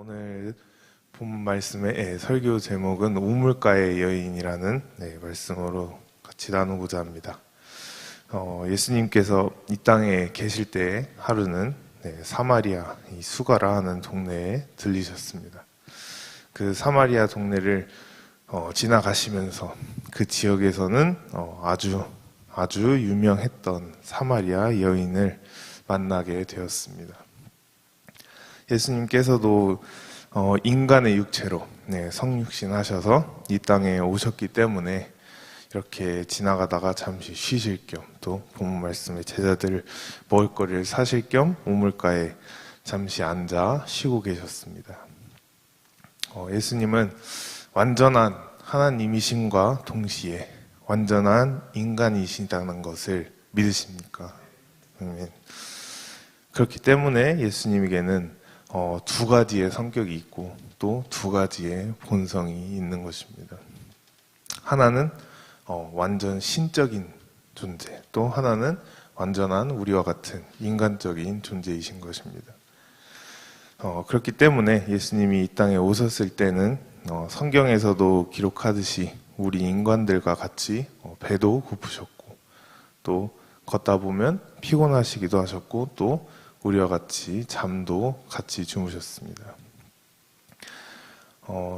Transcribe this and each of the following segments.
오늘 본 말씀의 설교 제목은 우물가의 여인이라는 말씀으로 같이 나누고자 합니다. 예수님께서 이 땅에 계실 때 하루는 사마리아 이 수가라 하는 동네에 들리셨습니다. 그 사마리아 동네를 지나가시면서 그 지역에서는 아주 유명했던 사마리아 여인을 만나게 되었습니다. 예수님께서도 인간의 육체로 성육신 하셔서 이 땅에 오셨기 때문에 이렇게 지나가다가 잠시 쉬실 겸 또 본문 말씀에 제자들 먹을 거리를 사실 겸 우물가에 잠시 앉아 쉬고 계셨습니다. 예수님은 완전한 하나님이심과 동시에 완전한 인간이시다는 것을 믿으십니까? 그렇기 때문에 예수님에게는 두 가지의 성격이 있고 또 두 가지의 본성이 있는 것입니다. 하나는 완전 신적인 존재, 또 하나는 완전한 우리와 같은 인간적인 존재이신 것입니다. 그렇기 때문에 예수님이 이 땅에 오셨을 때는 성경에서도 기록하듯이 우리 인간들과 같이 배도 고프셨고 또 걷다 보면 피곤하시기도 하셨고 또 우리와 같이 잠도 같이 주무셨습니다.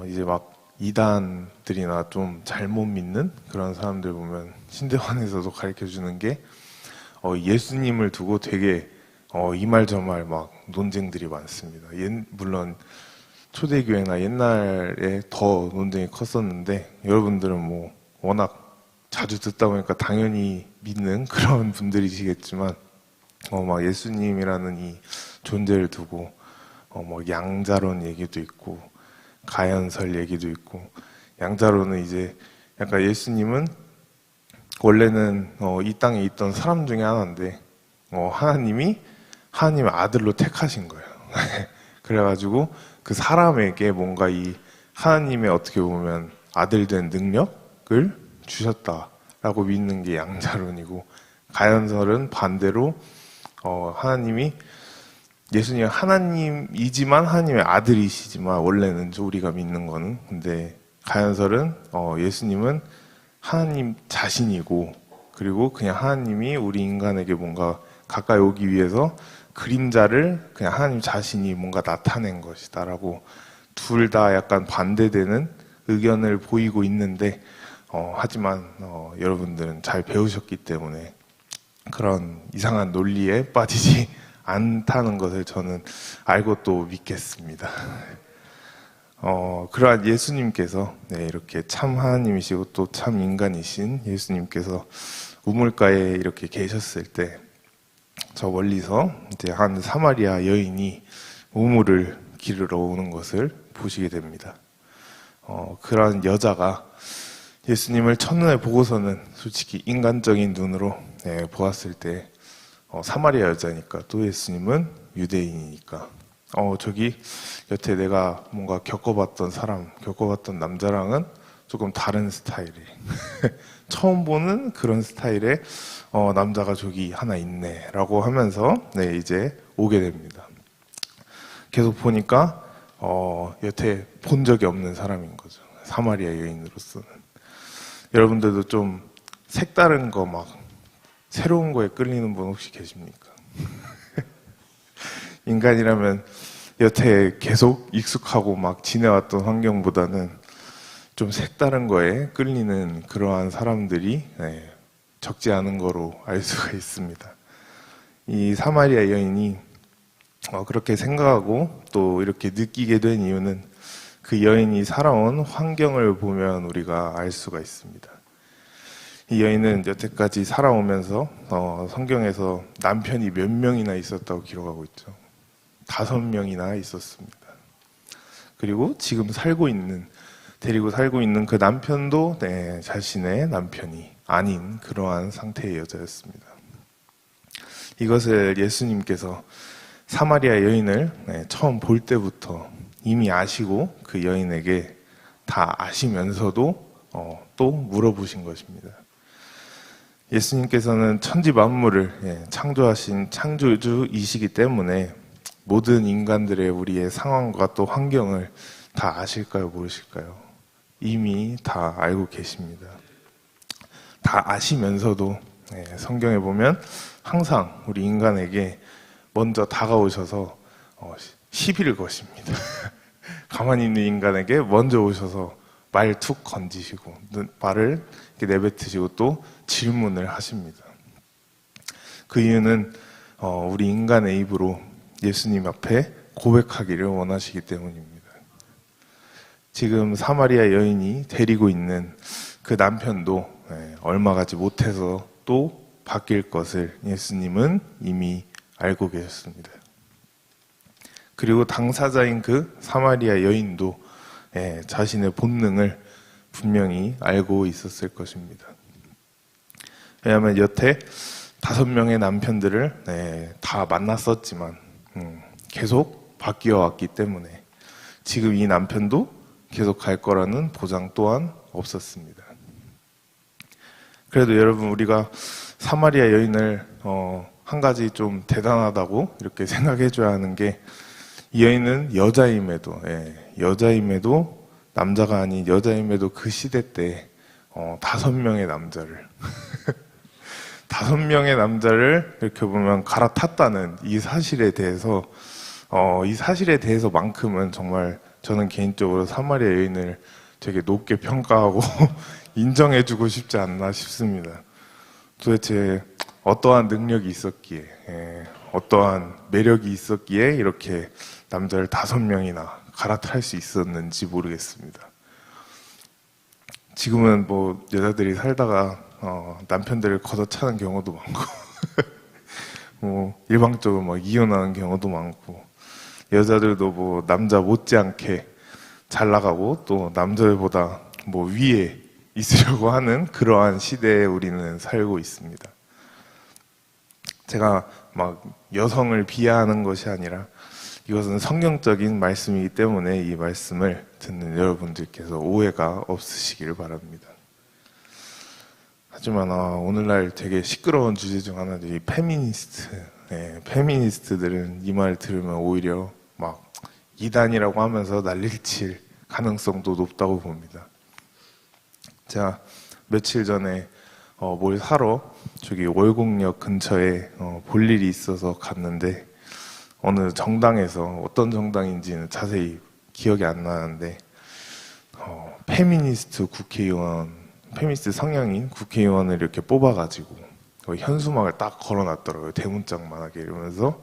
이제 막 이단들이나 좀 잘못 믿는 그런 사람들 보면 신대원에서도 가르쳐 주는 게 예수님을 두고 되게 이 말 저 말 막 논쟁들이 많습니다. 물론 초대교회나 옛날에 더 논쟁이 컸었는데 여러분들은 뭐 워낙 자주 듣다 보니까 당연히 믿는 그런 분들이시겠지만 막 예수님이라는 이 존재를 두고 뭐 양자론 얘기도 있고 가연설 얘기도 있고, 양자론은 이제 약간 예수님은 원래는 이 땅에 있던 사람 중에 하나인데 하나님이 하나님의 아들로 택하신 거예요. 그래가지고 그 사람에게 뭔가 이 하나님의 어떻게 보면 아들 된 능력을 주셨다라고 믿는 게 양자론이고, 가연설은 반대로 하나님이 예수님은 하나님이지만 하나님의 아들이시지만 원래는 우리가 믿는 거는, 근데 가연설은 예수님은 하나님 자신이고 그리고 그냥 하나님이 우리 인간에게 뭔가 가까이 오기 위해서 그림자를 그냥 하나님 자신이 뭔가 나타낸 것이다라고 둘 다 약간 반대되는 의견을 보이고 있는데 하지만 여러분들은 잘 배우셨기 때문에 그런 이상한 논리에 빠지지 않다는 것을 저는 알고 또 믿겠습니다. 그러한 예수님께서 이렇게 참 하나님이시고 또 참 인간이신 예수님께서 우물가에 이렇게 계셨을 때 저 멀리서 이제 한 사마리아 여인이 우물을 기르러 오는 것을 보시게 됩니다. 그러한 여자가 예수님을 첫눈에 보고서는 솔직히 인간적인 눈으로 보았을 때 사마리아 여자니까 또 예수님은 유대인이니까 저기 여태 내가 뭔가 겪어봤던 남자랑은 조금 다른 스타일이 처음 보는 그런 스타일의 남자가 저기 하나 있네 라고 하면서 이제 오게 됩니다. 계속 보니까 여태 본 적이 없는 사람인 거죠. 사마리아 여인으로서는. 여러분들도 좀 색다른 거 막 새로운 거에 끌리는 분 혹시 계십니까? 인간이라면 여태 계속 익숙하고 막 지내왔던 환경보다는 좀 색다른 거에 끌리는 그러한 사람들이 적지 않은 거로 알 수가 있습니다. 이 사마리아 여인이 그렇게 생각하고 또 이렇게 느끼게 된 이유는 그 여인이 살아온 환경을 보면 우리가 알 수가 있습니다. 이 여인은 여태까지 살아오면서 성경에서 남편이 몇 명이나 있었다고 기록하고 있죠. 5명이나 있었습니다. 그리고 지금 데리고 살고 있는 그 남편도 자신의 남편이 아닌 그러한 상태의 여자였습니다. 이것을 예수님께서 사마리아 여인을 처음 볼 때부터 이미 아시고 그 여인에게 다 아시면서도 또 물어보신 것입니다. 예수님께서는 천지 만물을 창조하신 창조주이시기 때문에 모든 인간들의 우리의 상황과 또 환경을 다 아실까요, 모르실까요? 이미 다 알고 계십니다. 다 아시면서도 성경에 보면 항상 우리 인간에게 먼저 다가오셔서 시비를 거십니다. 가만히 있는 인간에게 먼저 오셔서 말 툭 건지시고 말을 이렇게 내뱉으시고 또 질문을 하십니다. 그 이유는 우리 인간의 입으로 예수님 앞에 고백하기를 원하시기 때문입니다. 지금 사마리아 여인이 데리고 있는 그 남편도 얼마 가지 못해서 또 바뀔 것을 예수님은 이미 알고 계셨습니다. 그리고 당사자인 그 사마리아 여인도 자신의 본능을 분명히 알고 있었을 것입니다. 왜냐하면 여태 5명의 남편들을 다 만났었지만 계속 바뀌어 왔기 때문에 지금 이 남편도 계속 갈 거라는 보장 또한 없었습니다. 그래도 여러분, 우리가 사마리아 여인을 한 가지 좀 대단하다고 이렇게 생각해 줘야 하는 게, 이 여인은 여자임에도 남자가 아닌 여자임에도 그 시대 때 5명의 남자를 5명의 남자를 이렇게 보면 갈아탔다는 이 사실에 대해서만큼은 정말 저는 개인적으로 사마리아 여인을 되게 높게 평가하고 인정해주고 싶지 않나 싶습니다. 도대체 어떠한 능력이 있었기에, 어떠한 매력이 있었기에 이렇게 남자를 5명이나 갈아탈 수 있었는지 모르겠습니다. 지금은 뭐 여자들이 살다가 남편들을 걷어차는 경우도 많고 뭐 일방적으로 막 이혼하는 경우도 많고, 여자들도 뭐 남자 못지않게 잘 나가고 또 남자들보다 뭐 위에 있으려고 하는 그러한 시대에 우리는 살고 있습니다. 제가 막 여성을 비하하는 것이 아니라 이것은 성경적인 말씀이기 때문에 이 말씀을 듣는 여러분들께서 오해가 없으시기를 바랍니다. 하지만 오늘날 되게 시끄러운 주제 중 하나도 이 페미니스트들은 이 말 들으면 오히려 막 이단이라고 하면서 난리를 칠 가능성도 높다고 봅니다. 제가 며칠 전에 뭘 사러 저기 월곡역 근처에 볼 일이 있어서 갔는데, 어느 정당에서, 어떤 정당인지는 자세히 기억이 안 나는데 페미니스트 성향인 국회의원을 이렇게 뽑아가지고 현수막을 딱 걸어놨더라고요. 대문짝만하게. 이러면서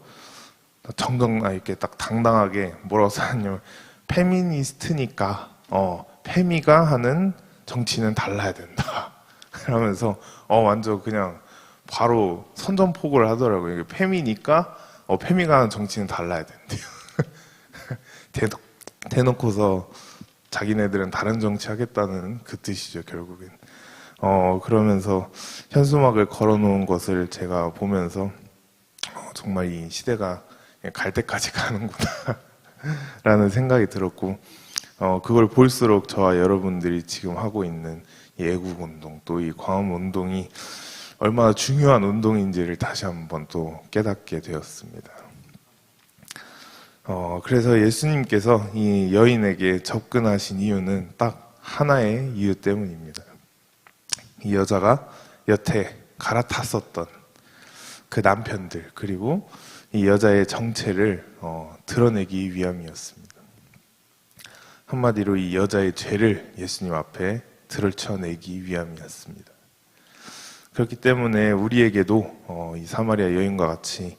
이렇게 딱 당당하게 뭐라고 써놨냐면, 페미니스트니까 페미가 하는 정치는 달라야 된다 그러면서 완전 그냥 바로 선전포고를 하더라고요. 이게 페미니까 페미가 하는 정치는 달라야 된대요. 대놓고서 자기네들은 다른 정치 하겠다는 그 뜻이죠, 결국엔. 그러면서 현수막을 걸어놓은 것을 제가 보면서 정말 이 시대가 갈 때까지 가는구나 라는 생각이 들었고, 그걸 볼수록 저와 여러분들이 지금 하고 있는 이 애국운동, 또 이 광화문운동이 얼마나 중요한 운동인지를 다시 한번 또 깨닫게 되었습니다. 그래서 예수님께서 이 여인에게 접근하신 이유는 딱 하나의 이유 때문입니다. 이 여자가 여태 갈아탔었던 그 남편들, 그리고 이 여자의 정체를 드러내기 위함이었습니다. 한마디로 이 여자의 죄를 예수님 앞에 들춰내기 위함이었습니다. 그렇기 때문에 우리에게도 이 사마리아 여인과 같이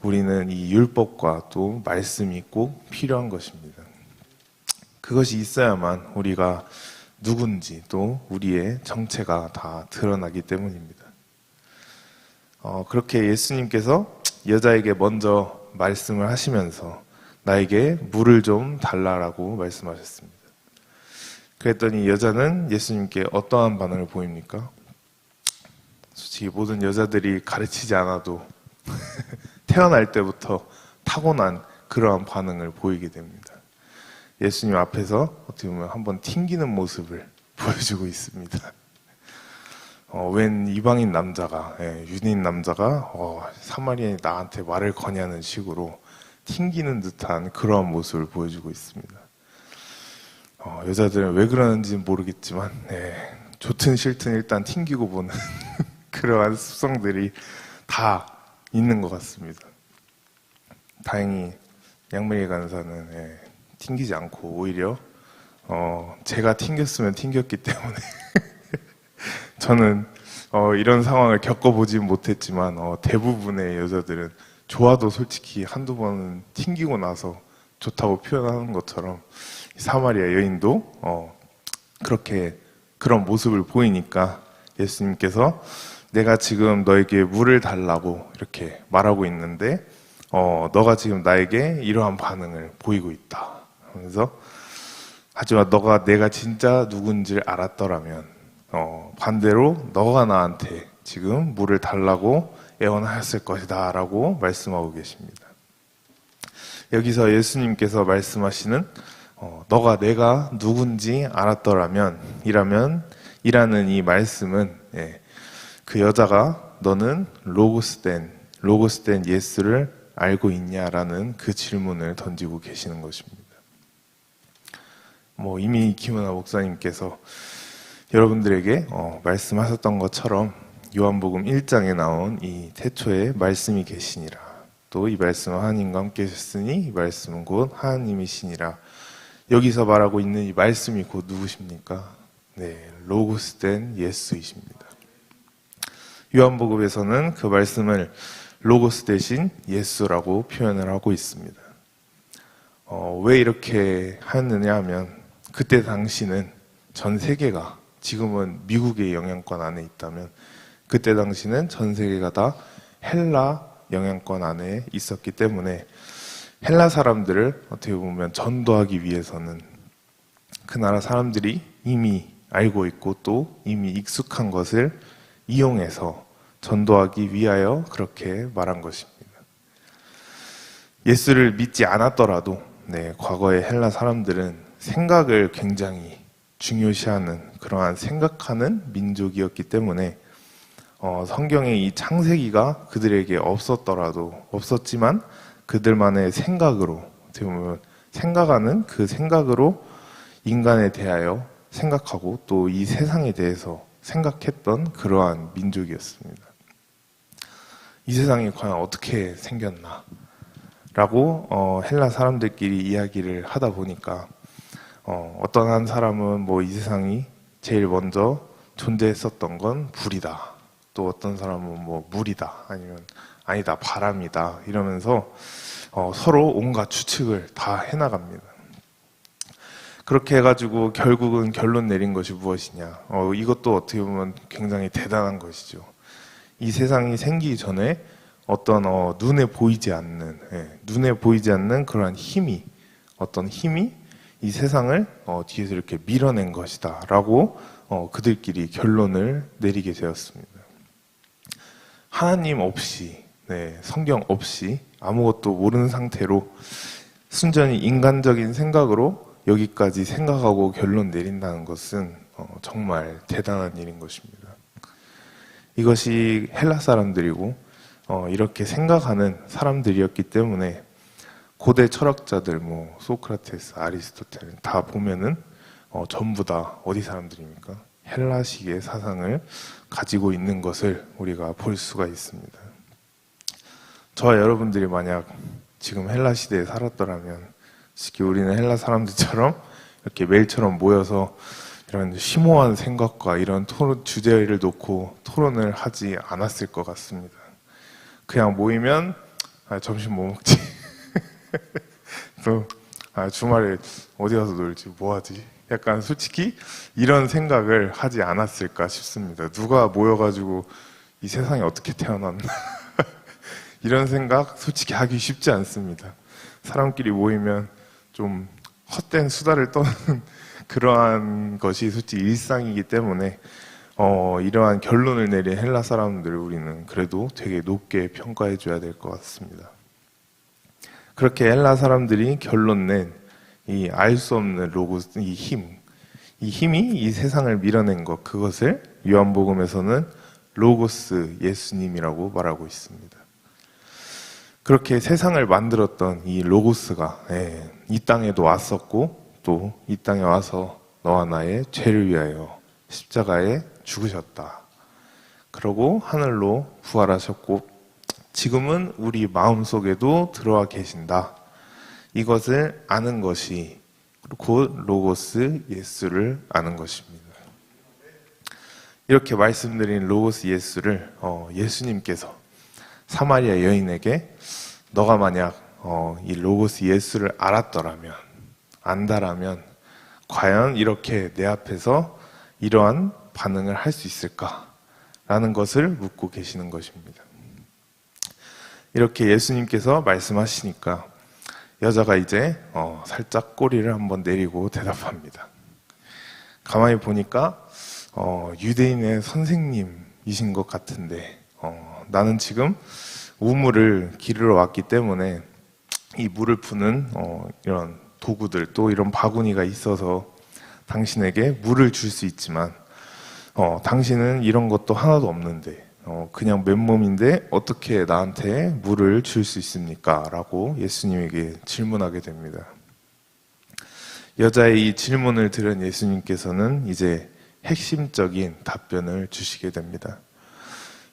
우리는 이 율법과 또 말씀이 꼭 필요한 것입니다. 그것이 있어야만 우리가 누군지 또 우리의 정체가 다 드러나기 때문입니다. 그렇게 예수님께서 여자에게 먼저 말씀을 하시면서 나에게 물을 좀 달라라고 말씀하셨습니다. 그랬더니 여자는 예수님께 어떠한 반응을 보입니까? 솔직히 모든 여자들이 가르치지 않아도 태어날 때부터 타고난 그러한 반응을 보이게 됩니다. 예수님 앞에서 어떻게 보면 한번 튕기는 모습을 보여주고 있습니다. 웬 이방인 남자가, 유대인 남자가 사마리아인이 나한테 말을 거냐는 식으로 튕기는 듯한 그러한 모습을 보여주고 있습니다. 여자들은 왜 그러는지는 모르겠지만 좋든 싫든 일단 튕기고 보는 그러한 습성들이 다 있는 것 같습니다. 다행히 양메리 간사는 튕기지 않고 오히려 제가 튕겼으면 튕겼기 때문에 저는 이런 상황을 겪어보지 못했지만 대부분의 여자들은 좋아도 솔직히 한두 번은 튕기고 나서 좋다고 표현하는 것처럼 사마리아 여인도 그렇게 그런 모습을 보이니까 예수님께서 내가 지금 너에게 물을 달라고 이렇게 말하고 있는데 너가 지금 나에게 이러한 반응을 보이고 있다 하면서 하지만 너가 내가 진짜 누군지를 알았더라면 반대로 너가 나한테 지금 물을 달라고 애원하였을 것이다 라고 말씀하고 계십니다. 여기서 예수님께서 말씀하시는 너가 내가 누군지 알았더라면 이라는 이 말씀은 그 여자가 너는 로고스된 예수를 알고 있냐라는 그 질문을 던지고 계시는 것입니다. 이미 김은아 목사님께서 여러분들에게 말씀하셨던 것처럼 요한복음 1장에 나온 이 태초에 말씀이 계시니라 또 이 말씀은 하나님과 함께 계셨으니 이 말씀은 곧 하나님이시니라. 여기서 말하고 있는 이 말씀이 곧 누구십니까? 로고스된 예수이십니다. 요한복음에서는 그 말씀을 로고스 대신 예수라고 표현을 하고 있습니다. 왜 이렇게 하느냐 하면 그때 당시는 전 세계가 지금은 미국의 영향권 안에 있다면 그때 당시는 전 세계가 다 헬라 영향권 안에 있었기 때문에 헬라 사람들을 어떻게 보면 전도하기 위해서는 그 나라 사람들이 이미 알고 있고 또 이미 익숙한 것을 이용해서 전도하기 위하여 그렇게 말한 것입니다. 예수를 믿지 않았더라도 과거의 헬라 사람들은 생각을 굉장히 중요시하는 그러한 생각하는 민족이었기 때문에 성경의 이 창세기가 그들에게 없었지만 그들만의 생각으로 어떻게 보면 생각하는 그 생각으로 인간에 대하여 생각하고 또 이 세상에 대해서 생각했던 그러한 민족이었습니다. 이 세상이 과연 어떻게 생겼나 라고 헬라 사람들끼리 이야기를 하다 보니까 어떤 한 사람은 이 세상이 제일 먼저 존재했었던 건 불이다. 또 어떤 사람은 물이다. 아니면 아니다. 바람이다. 이러면서 서로 온갖 추측을 다 해나갑니다. 그렇게 해가지고 결국은 결론 내린 것이 무엇이냐. 이것도 어떻게 보면 굉장히 대단한 것이죠. 이 세상이 생기기 전에 어떤 눈에 보이지 않는 그러한 어떤 힘이 이 세상을 뒤에서 이렇게 밀어낸 것이다 라고 그들끼리 결론을 내리게 되었습니다. 하나님 없이 성경 없이 아무것도 모르는 상태로 순전히 인간적인 생각으로 여기까지 생각하고 결론 내린다는 것은 정말 대단한 일인 것입니다. 이것이 헬라 사람들이고 이렇게 생각하는 사람들이었기 때문에 고대 철학자들 소크라테스, 아리스토텔 다 보면은 전부 다 어디 사람들입니까? 헬라식의 사상을 가지고 있는 것을 우리가 볼 수가 있습니다. 저와 여러분들이 만약 지금 헬라 시대에 살았더라면 특히 우리는 헬라 사람들처럼 이렇게 매일처럼 모여서 이런 심오한 생각과 이런 주제를 놓고 토론을 하지 않았을 것 같습니다. 그냥 모이면 점심 뭐 먹지? 또 주말에 어디 가서 놀지? 뭐 하지? 약간 솔직히 이런 생각을 하지 않았을까 싶습니다. 누가 모여가지고 이 세상에 어떻게 태어났나? 이런 생각 솔직히 하기 쉽지 않습니다. 사람끼리 모이면 좀 헛된 수다를 떠는 그러한 것이 솔직히 일상이기 때문에 이러한 결론을 내린 헬라 사람들을 우리는 그래도 되게 높게 평가해 줘야 될 것 같습니다. 그렇게 헬라 사람들이 결론 낸 이 알 수 없는 로고스, 이 힘이 이 세상을 밀어낸 것, 그것을 요한복음에서는 로고스 예수님이라고 말하고 있습니다. 그렇게 세상을 만들었던 이 로고스가 이 땅에도 왔었고 또 이 땅에 와서 너와 나의 죄를 위하여 십자가에 죽으셨다. 그러고 하늘로 부활하셨고 지금은 우리 마음속에도 들어와 계신다. 이것을 아는 것이 곧 로고스 예수를 아는 것입니다. 이렇게 말씀드린 로고스 예수를 예수님께서 사마리아 여인에게 너가 만약 이 로고스 예수를 알았더라면, 안다라면 과연 이렇게 내 앞에서 이러한 반응을 할 수 있을까라는 것을 묻고 계시는 것입니다. 이렇게 예수님께서 말씀하시니까 여자가 이제 살짝 꼬리를 한번 내리고 대답합니다. 가만히 보니까 유대인의 선생님이신 것 같은데 나는 지금 우물을 기르러 왔기 때문에 이 물을 푸는 이런 도구들 또 이런 바구니가 있어서 당신에게 물을 줄 수 있지만 당신은 이런 것도 하나도 없는데 그냥 맨몸인데 어떻게 나한테 물을 줄 수 있습니까? 라고 예수님에게 질문하게 됩니다. 여자의 이 질문을 들은 예수님께서는 이제 핵심적인 답변을 주시게 됩니다.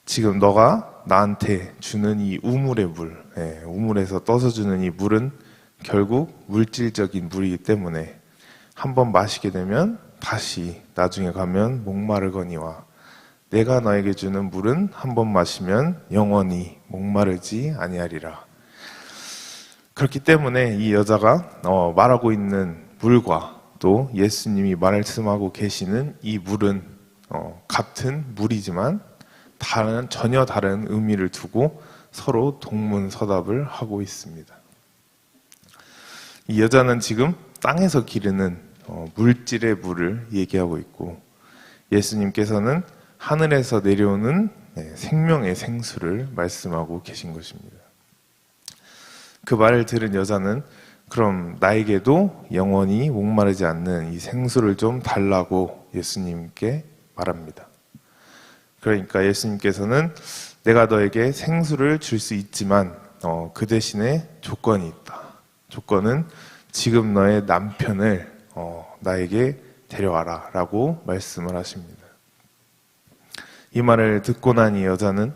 지금 너가 나한테 주는 이 우물의 물, 우물에서 떠서 주는 이 물은 결국 물질적인 물이기 때문에 한번 마시게 되면 다시 나중에 가면 목마르거니와 내가 너에게 주는 물은 한번 마시면 영원히 목마르지 아니하리라. 그렇기 때문에 이 여자가 말하고 있는 물과 또 예수님이 말씀하고 계시는 이 물은 같은 물이지만 전혀 다른 의미를 두고 서로 동문서답을 하고 있습니다. 이 여자는 지금 땅에서 기르는 물질의 물을 얘기하고 있고 예수님께서는 하늘에서 내려오는 생명의 생수를 말씀하고 계신 것입니다. 그 말을 들은 여자는 그럼 나에게도 영원히 목마르지 않는 이 생수를 좀 달라고 예수님께 말합니다. 그러니까 예수님께서는 내가 너에게 생수를 줄 수 있지만 그 대신에 조건이 있다. 조건은 지금 너의 남편을 나에게 데려와라 라고 말씀을 하십니다. 이 말을 듣고 난 이 여자는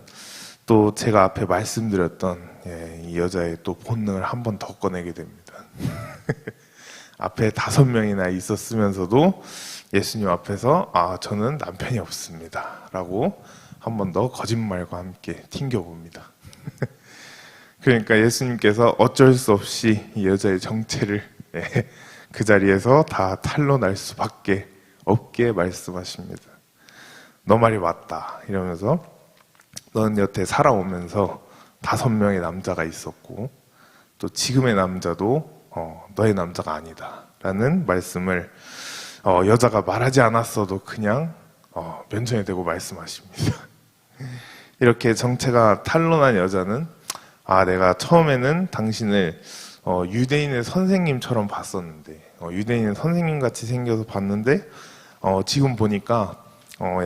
또 제가 앞에 말씀드렸던 이 여자의 또 본능을 한 번 더 꺼내게 됩니다. 앞에 5명이나 있었으면서도 예수님 앞에서 저는 남편이 없습니다 라고 한 번 더 거짓말과 함께 튕겨봅니다. 그러니까 예수님께서 어쩔 수 없이 이 여자의 정체를 그 자리에서 다 탄로날 수밖에 없게 말씀하십니다. 너 말이 맞다 이러면서 너는 여태 살아오면서 5명의 남자가 있었고 또 지금의 남자도 너의 남자가 아니다 라는 말씀을 여자가 말하지 않았어도 그냥 면전에 대고 말씀하십니다. 이렇게 정체가 탄로난 여자는 내가 처음에는 당신을 유대인의 선생님처럼 봤었는데 유대인의 선생님같이 생겨서 봤는데 지금 보니까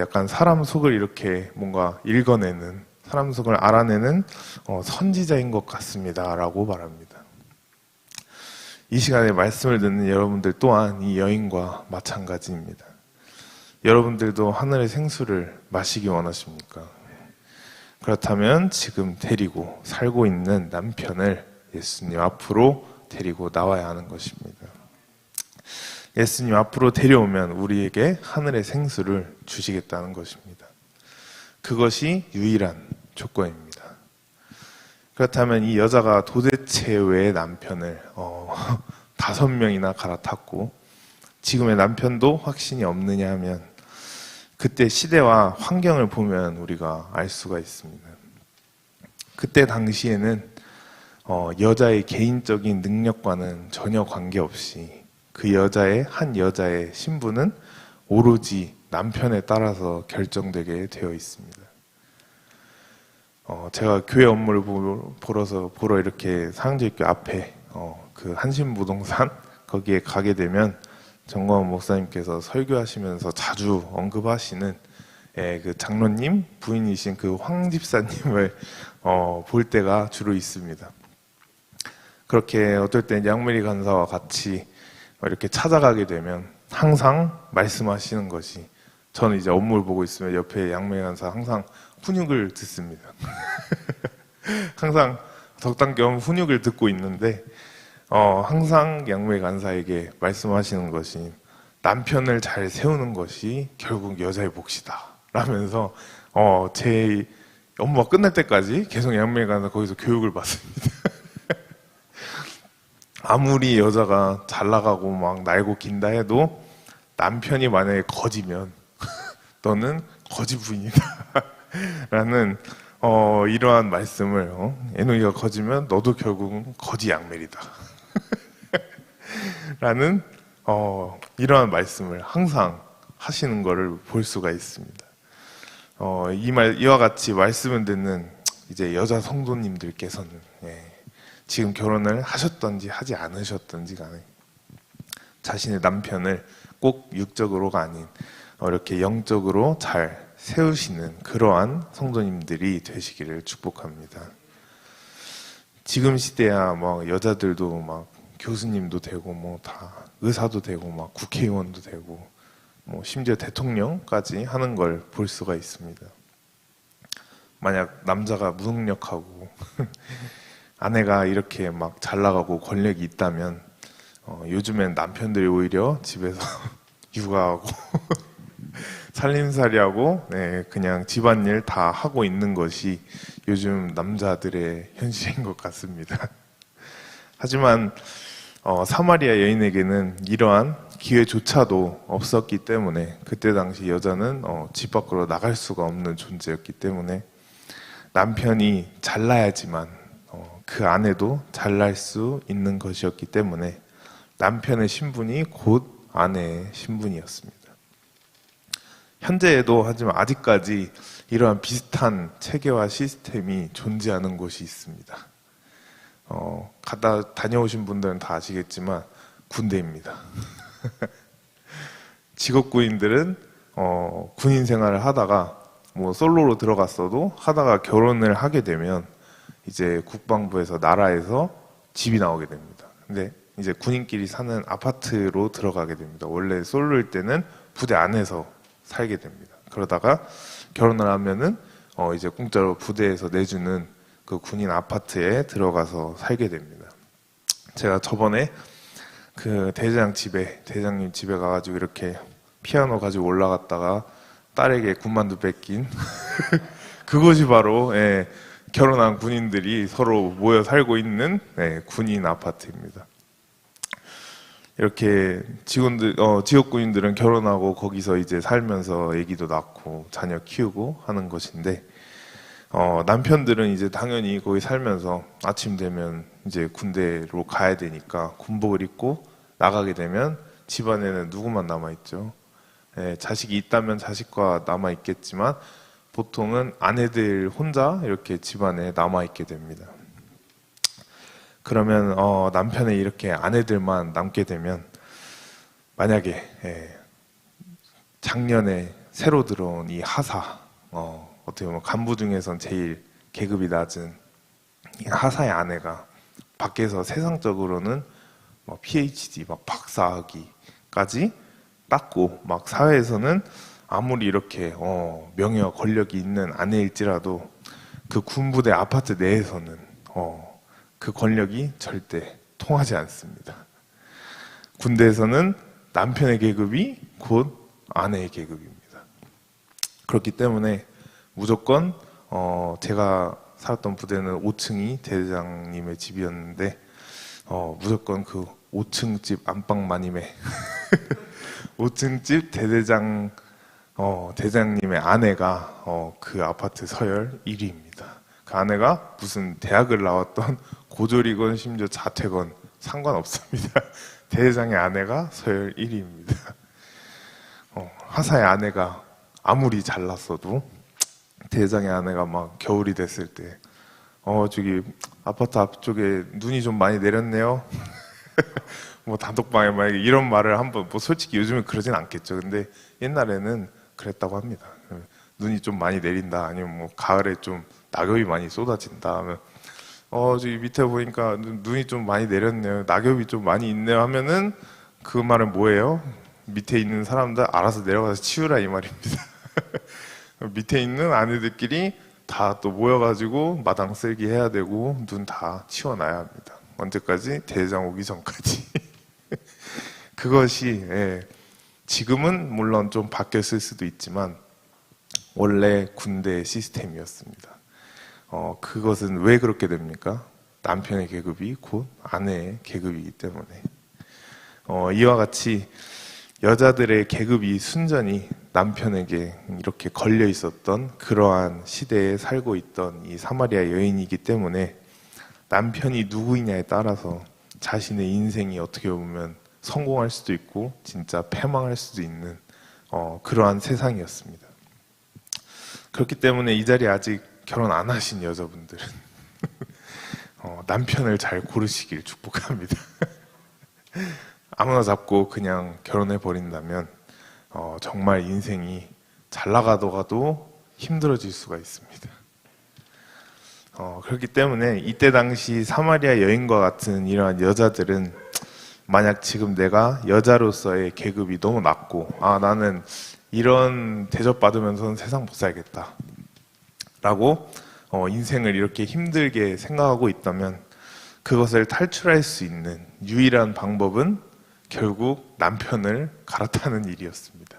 약간 사람 속을 이렇게 뭔가 읽어내는 사람 속을 알아내는 선지자인 것 같습니다 라고 말합니다. 이 시간에 말씀을 듣는 여러분들 또한 이 여인과 마찬가지입니다. 여러분들도 하늘의 생수를 마시기 원하십니까? 그렇다면 지금 데리고 살고 있는 남편을 예수님 앞으로 데리고 나와야 하는 것입니다. 예수님 앞으로 데려오면 우리에게 하늘의 생수를 주시겠다는 것입니다. 그것이 유일한 조건입니다. 그렇다면 이 여자가 도대체 왜 남편을 5명이나 갈아탔고 지금의 남편도 확신이 없느냐 하면 그때 시대와 환경을 보면 우리가 알 수가 있습니다. 그때 당시에는 여자의 개인적인 능력과는 전혀 관계없이 그 한 여자의 신분은 오로지 남편에 따라서 결정되게 되어 있습니다. 제가 교회 업무를 보러 이렇게 상주교 앞에 그 한신부동산 거기에 가게 되면 정광훈 목사님께서 설교하시면서 자주 언급하시는 그 장로님 부인이신 그 황 집사님을 볼 때가 주로 있습니다. 그렇게 어떨 땐 양메리 간사와 같이 이렇게 찾아가게 되면 항상 말씀하시는 것이, 저는 이제 업무를 보고 있으면 옆에 양메리 간사 항상 훈육을 듣습니다. 항상 덕담 겸 훈육을 듣고 있는데 항상 양메리 간사에게 말씀하시는 것이 남편을 잘 세우는 것이 결국 여자의 몫이다 라면서 제 업무가 끝날 때까지 계속 양메리 간사 거기서 교육을 받습니다. 아무리 여자가 잘 나가고 막 날고 긴다 해도 남편이 만약에 거지면 너는 거지 부인이다 라는 이러한 말씀을, 에노이가 거지면 너도 결국은 거지 양멜이다 라는 이러한 말씀을 항상 하시는 것을 볼 수가 있습니다. 이와 같이 말씀을 듣는 이제 여자 성도님들께서는 지금 결혼을 하셨던지 하지 않으셨던지 간에 자신의 남편을 꼭 육적으로가 아닌 이렇게 영적으로 잘 세우시는 그러한 성도님들이 되시기를 축복합니다. 지금 시대야 뭐 여자들도 막 교수님도 되고 뭐 다 의사도 되고 막 국회의원도 되고 뭐 심지어 대통령까지 하는 걸 볼 수가 있습니다. 만약 남자가 무능력하고 아내가 이렇게 막 잘 나가고 권력이 있다면 요즘엔 남편들이 오히려 집에서 육아하고 살림살이하고 그냥 집안일 다 하고 있는 것이 요즘 남자들의 현실인 것 같습니다. 하지만 사마리아 여인에게는 이러한 기회조차도 없었기 때문에, 그때 당시 여자는 집 밖으로 나갈 수가 없는 존재였기 때문에 남편이 잘나야지만 그 아내도 잘날 수 있는 것이었기 때문에 남편의 신분이 곧 아내의 신분이었습니다. 현재에도, 하지만 아직까지 이러한 비슷한 체계와 시스템이 존재하는 곳이 있습니다. 갔다 다녀오신 분들은 다 아시겠지만 군대입니다. 직업군인들은 군인 생활을 하다가 뭐 솔로로 들어갔어도 하다가 결혼을 하게 되면 이제 국방부에서, 나라에서 집이 나오게 됩니다. 근데 이제 군인끼리 사는 아파트로 들어가게 됩니다. 원래 솔로일 때는 부대 안에서 살게 됩니다. 그러다가 결혼을 하면은 이제 공짜로 부대에서 내주는 그 군인 아파트에 들어가서 살게 됩니다. 제가 저번에 그 대장님 집에 가가지고 이렇게 피아노 가지고 올라갔다가 딸에게 군만두 뺏긴 그것이 바로 결혼한 군인들이 서로 모여 살고 있는 군인 아파트입니다. 이렇게 직업군인들은 결혼하고 거기서 이제 살면서 아기도 낳고 자녀 키우고 하는 것인데, 남편들은 이제 당연히 거기 살면서 아침 되면 이제 군대로 가야 되니까 군복을 입고 나가게 되면 집안에는 누구만 남아있죠. 자식이 있다면 자식과 남아있겠지만 보통은 아내들 혼자 이렇게 집안에 남아있게 됩니다. 그러면 남편의 이렇게 아내들만 남게 되면, 만약에 작년에 새로 들어온 이 하사, 어떻게 보면 간부 중에선 제일 계급이 낮은 이 하사의 아내가 밖에서 세상적으로는 막 PhD, 막 박사학위까지 땄고, 막 사회에서는 아무리 이렇게 명예와 권력이 있는 아내일지라도 그 군부대 아파트 내에서는 그 권력이 절대 통하지 않습니다. 군대에서는 남편의 계급이 곧 아내의 계급입니다. 그렇기 때문에 무조건 제가 살았던 부대는 5층이 대대장님의 집이었는데 무조건 그 5층 집 안방마님의 5층 집 대장님의 아내가 그 아파트 서열 1위입니다. 그 아내가 무슨 대학을 나왔던 고졸이건 심지어 자퇴건 상관없습니다. 대대장의 아내가 서열 1위입니다. 하사의 아내가 아무리 잘났어도 대대장의 아내가 막 겨울이 됐을 때 저기 아파트 앞쪽에 눈이 좀 많이 내렸네요. 뭐 단독방에 막 이런 말을 한번, 뭐 솔직히 요즘은 그러진 않겠죠. 근데 옛날에는 그랬다고 합니다. 눈이 좀 많이 내린다, 아니면 뭐 가을에 좀 낙엽이 많이 쏟아진다 하면 저기 밑에 보니까 눈이 좀 많이 내렸네요. 낙엽이 좀 많이 있네요 하면은 그 말은 뭐예요? 밑에 있는 사람들 알아서 내려가서 치우라 이 말입니다. 밑에 있는 아내들끼리 다 또 모여가지고 마당 쓸기 해야 되고 눈 다 치워놔야 합니다. 언제까지? 대장 오기 전까지. 그것이 지금은 물론 좀 바뀌었을 수도 있지만 원래 군대 시스템이었습니다. 그것은 왜 그렇게 됩니까? 남편의 계급이 곧 아내의 계급이기 때문에. 이와 같이 여자들의 계급이 순전히 남편에게 이렇게 걸려 있었던 그러한 시대에 살고 있던 이 사마리아 여인이기 때문에 남편이 누구이냐에 따라서 자신의 인생이 어떻게 보면 성공할 수도 있고 진짜 패망할 수도 있는 그러한 세상이었습니다. 그렇기 때문에 이 자리에 아직 결혼 안 하신 여자분들은 남편을 잘 고르시길 축복합니다. 아무나 잡고 그냥 결혼해 버린다면 정말 인생이 잘 나가다가도 힘들어질 수가 있습니다. 그렇기 때문에 이때 당시 사마리아 여인과 같은 이러한 여자들은 만약 지금 내가 여자로서의 계급이 너무 낮고 나는 이런 대접받으면서는 세상 못 살겠다 라고 인생을 이렇게 힘들게 생각하고 있다면 그것을 탈출할 수 있는 유일한 방법은 결국 남편을 갈아타는 일이었습니다.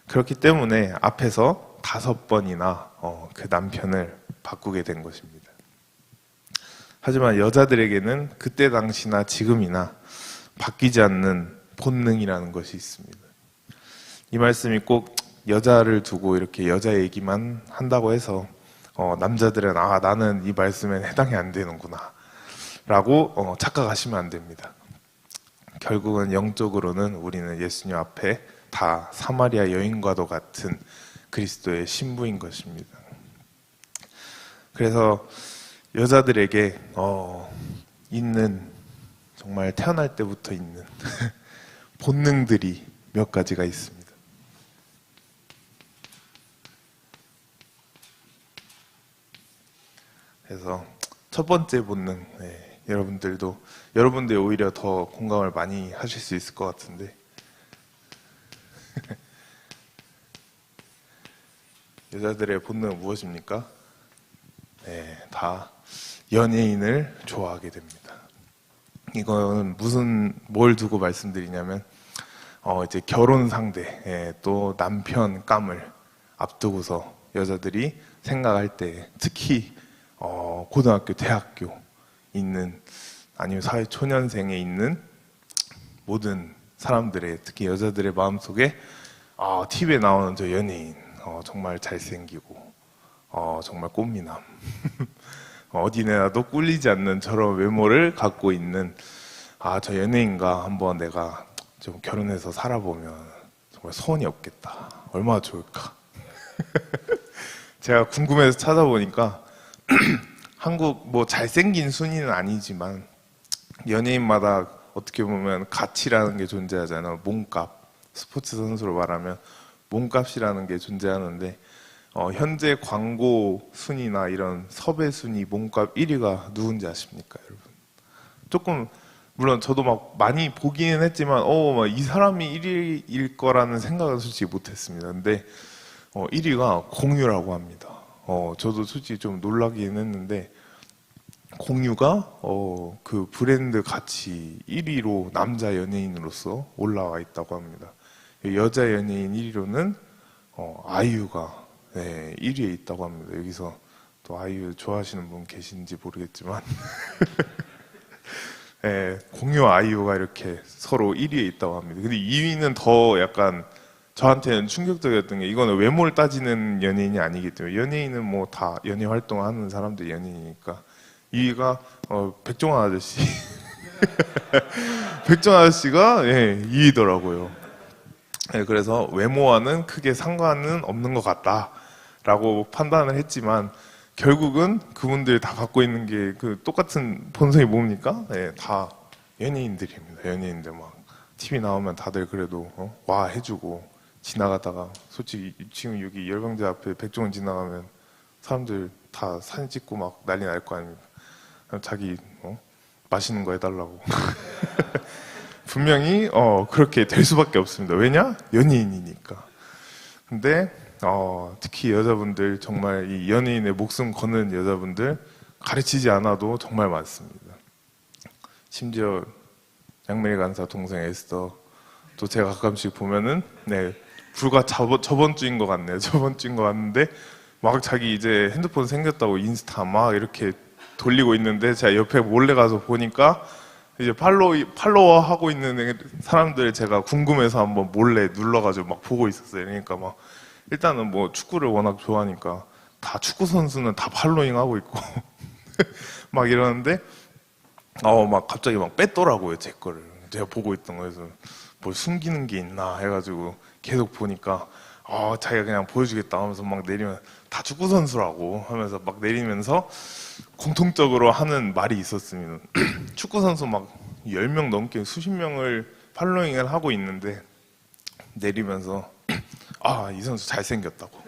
그렇기 때문에 앞에서 5번이나 그 남편을 바꾸게 된 것입니다. 하지만 여자들에게는 그때 당시나 지금이나 바뀌지 않는 본능이라는 것이 있습니다. 이 말씀이 꼭 여자를 두고 이렇게 여자 얘기만 한다고 해서 남자들은 나는 이 말씀엔 해당이 안 되는구나 라고 착각하시면 안 됩니다. 결국은 영적으로는 우리는 예수님 앞에 다 사마리아 여인과도 같은 그리스도의 신부인 것입니다. 그래서 여자들에게 있는 정말 태어날 때부터 있는 본능들이 몇 가지가 있습니다. 그래서 첫 번째 본능, 여러분들이 오히려 더 공감을 많이 하실 수 있을 것 같은데 여자들의 본능은 무엇입니까? 다 연예인을 좋아하게 됩니다. 이거는 뭘 두고 말씀드리냐면 이제 결혼 상대 또 남편 감을 앞두고서 여자들이 생각할 때 특히 고등학교, 대학교 있는 아니면 사회 초년생에 있는 모든 사람들의 특히 여자들의 마음속에 TV에 나오는 저 연예인 정말 잘생기고 정말 꽃미남 어디 내놔도 꿀리지 않는 저런 외모를 갖고 있는 저 연예인과 한번 내가 좀 결혼해서 살아보면 정말 소원이 없겠다. 얼마나 좋을까. 제가 궁금해서 찾아보니까 한국 뭐 잘생긴 순위는 아니지만 연예인마다 어떻게 보면 가치라는 게 존재하잖아요. 몸값, 스포츠 선수로 말하면 몸값이라는 게 존재하는데 현재 광고 순위나 이런 섭외 순위 몸값 1위가 누군지 아십니까, 여러분? 조금 물론 저도 막 많이 보기는 했지만 이 사람이 1위일 거라는 생각은 솔직히 못했습니다. 근데 1위가 공유라고 합니다. 저도 솔직히 좀 놀라긴 했는데 공유가 그 브랜드 가치 1위로 남자 연예인으로서 올라와 있다고 합니다. 여자 연예인 1위로는 아이유가 1위에 있다고 합니다. 여기서 또 아이유 좋아하시는 분 계신지 모르겠지만 공유 아이유가 이렇게 서로 1위에 있다고 합니다. 근데 2위는 더 약간 저한테는 충격적이었던 게 이거는 외모를 따지는 연예인이 아니기 때문에 연예인은 뭐 다 연예 활동하는 사람들이 연예인이니까 2위가 백종원 아저씨 백종원 아저씨가 2위더라고요. 그래서 외모와는 크게 상관은 없는 것 같다라고 판단을 했지만 결국은 그분들이 다 갖고 있는 게 그 똑같은 본성이 뭡니까? 다 연예인들입니다. 연예인들 막 TV 나오면 다들 그래도 와 해주고 지나가다가 솔직히 지금 여기 열강제 앞에 백종원 지나가면 사람들 다 사진 찍고 막 난리 날 거 아닙니까? 자기 맛있는 거 해달라고. 분명히 그렇게 될 수밖에 없습니다. 왜냐? 연예인이니까. 근데 특히 여자분들, 정말 이 연예인의 목숨 거는 여자분들 가르치지 않아도 정말 많습니다. 심지어 양메리 간사 동생 에스더 또 제가 가끔씩 보면은 불과 저번 주인 것 같네요. 저번 주인 것 같는데 막 자기 이제 핸드폰 생겼다고 인스타 막 이렇게 돌리고 있는데 제가 옆에 몰래 가서 보니까 이제 팔로워 하고 있는 사람들 제가 궁금해서 한번 몰래 눌러가지고 막 보고 있었어요. 그러니까 막 일단은 뭐 축구를 워낙 좋아하니까 다 축구 선수는 다 팔로잉 하고 있고 막 이러는데 막 갑자기 막 뺐더라고요, 제 거를. 제가 보고 있던 거에서 뭘 숨기는 게 있나 해가지고 계속 보니까 자기가 그냥 보여주겠다 하면서 막 내리면 다 축구 선수라고 하면서 막 내리면서 공통적으로 하는 말이 있었습니다. 축구 선수 막 10명 넘게 수십 명을 팔로잉을 하고 있는데 내리면서 이 선수 잘생겼다고.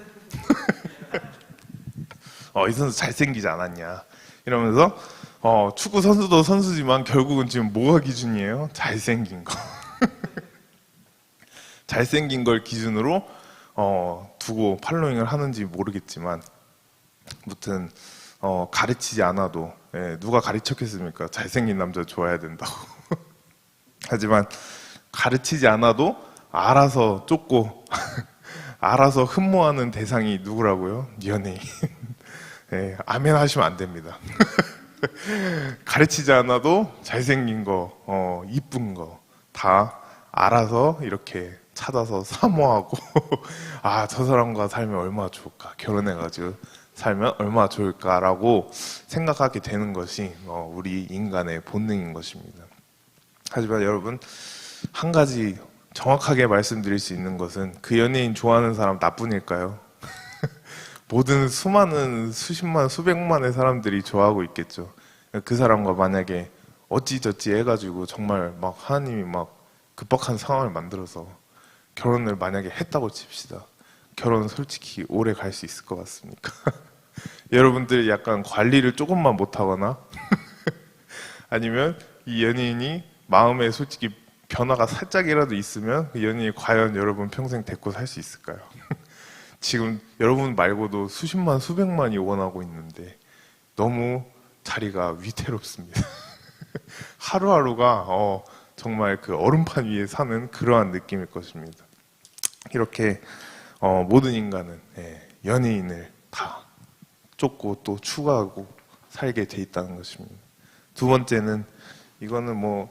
이 선수 잘생기지 않았냐 이러면서 축구 선수도 선수지만 결국은 지금 뭐가 기준이에요? 잘생긴 거. 잘생긴 걸 기준으로 두고 팔로잉을 하는지 모르겠지만 아무튼 가르치지 않아도 누가 가르쳤겠습니까? 잘생긴 남자 좋아해야 된다고. 하지만 가르치지 않아도 알아서 쫓고 알아서 흠모하는 대상이 누구라고요? 연예인. 아멘 하시면 안 됩니다. 가르치지 않아도 잘생긴 거, 이쁜 거 다 알아서 이렇게 찾아서 사모하고 저 사람과 살면 얼마나 좋을까, 결혼해가지고 살면 얼마나 좋을까라고 생각하게 되는 것이 우리 인간의 본능인 것입니다. 하지만 여러분, 한 가지 정확하게 말씀드릴 수 있는 것은 그 연예인 좋아하는 사람 나뿐일까요? 모든 수많은 수십만 수백만의 사람들이 좋아하고 있겠죠. 그 사람과 만약에 어찌저찌 해가지고 정말 막 하나님이 막 급박한 상황을 만들어서 결혼을 만약에 했다고 칩시다. 결혼은 솔직히 오래 갈 수 있을 것 같습니까? 여러분들 약간 관리를 조금만 못하거나 아니면 이 연예인이 마음에 솔직히 변화가 살짝이라도 있으면 그 연예인이 과연 여러분 평생 데리고 살 수 있을까요? 지금 여러분 말고도 수십만 수백만이 원하고 있는데 너무 자리가 위태롭습니다. 하루하루가 정말 그 얼음판 위에 사는 그러한 느낌일 것입니다. 이렇게 모든 인간은 연예인을 다 쫓고 또 추구하고 살게 돼 있다는 것입니다. 두 번째는 이거는 뭐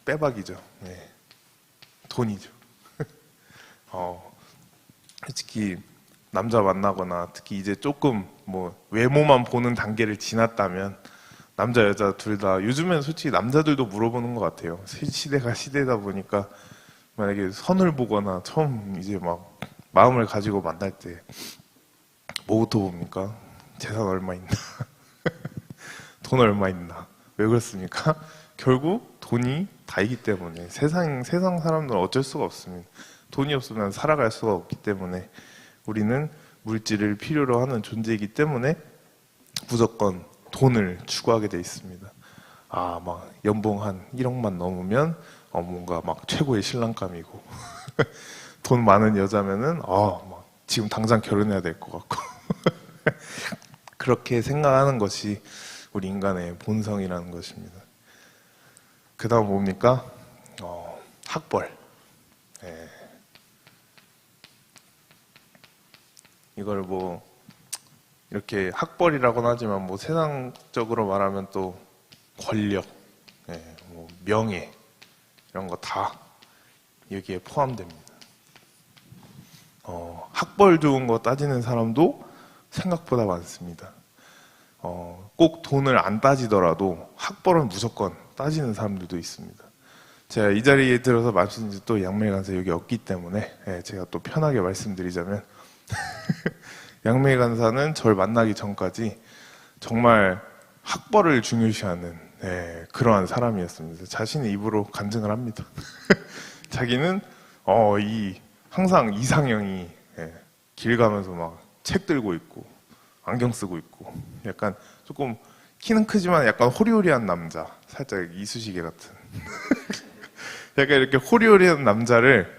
빼박이죠. 돈이죠. 솔직히 남자 만나거나 특히 이제 조금 뭐 외모만 보는 단계를 지났다면 남자 여자 둘 다 요즘엔 솔직히 남자들도 물어보는 것 같아요. 시대가 시대다 보니까 만약에 선을 보거나 처음 이제 막 마음을 가지고 만날 때 뭐부터 봅니까? 재산 얼마 있나? 돈 얼마 있나? 왜 그렇습니까? 결국 돈이 다이기 때문에 세상 사람들은 어쩔 수가 없습니다. 돈이 없으면 살아갈 수가 없기 때문에 우리는 물질을 필요로 하는 존재이기 때문에 무조건 돈을 추구하게 돼 있습니다. 막 연봉 한 1억만 넘으면 뭔가 막 최고의 신랑감이고 돈 많은 여자면은 막 지금 당장 결혼해야 될 것 같고 그렇게 생각하는 것이 우리 인간의 본성이라는 것입니다. 그 다음 뭡니까? 학벌. 이걸 뭐 이렇게 학벌이라고는 하지만 뭐 세상적으로 말하면 또 권력, 뭐 명예 이런 거 다 여기에 포함됩니다. 학벌 좋은 거 따지는 사람도 생각보다 많습니다. 꼭 돈을 안 따지더라도 학벌은 무조건 따지는 사람들도 있습니다. 제가 이 자리에 들어서 말씀드린 또 양메리 간사 여기 없기 때문에 제가 또 편하게 말씀드리자면 양메리 간사는 저를 만나기 전까지 정말 학벌을 중요시하는 그러한 사람이었습니다. 자신의 입으로 간증을 합니다. 자기는 항상 이상형이 길 가면서 막 책 들고 있고 안경 쓰고 있고 약간 조금 키는 크지만 약간 호리호리한 남자, 살짝 이쑤시개 같은. 약간 이렇게 호리호리한 남자를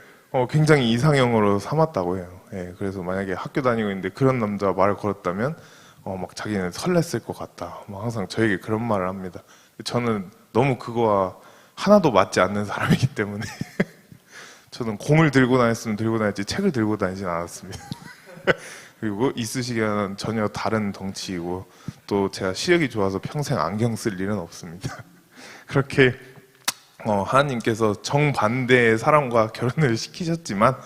굉장히 이상형으로 삼았다고 해요. 예, 그래서 만약에 학교 다니고 있는데 그런 남자와 말을 걸었다면 막 자기는 설렜을 것 같다. 막 항상 저에게 그런 말을 합니다. 저는 너무 그거와 하나도 맞지 않는 사람이기 때문에 저는 공을 들고 다녔으면 들고 다녔지 책을 들고 다니진 않았습니다. 그리고 이쑤시개는 전혀 다른 덩치이고 또 제가 시력이 좋아서 평생 안경 쓸 일은 없습니다. 그렇게 하나님께서 정반대의 사람과 결혼을 시키셨지만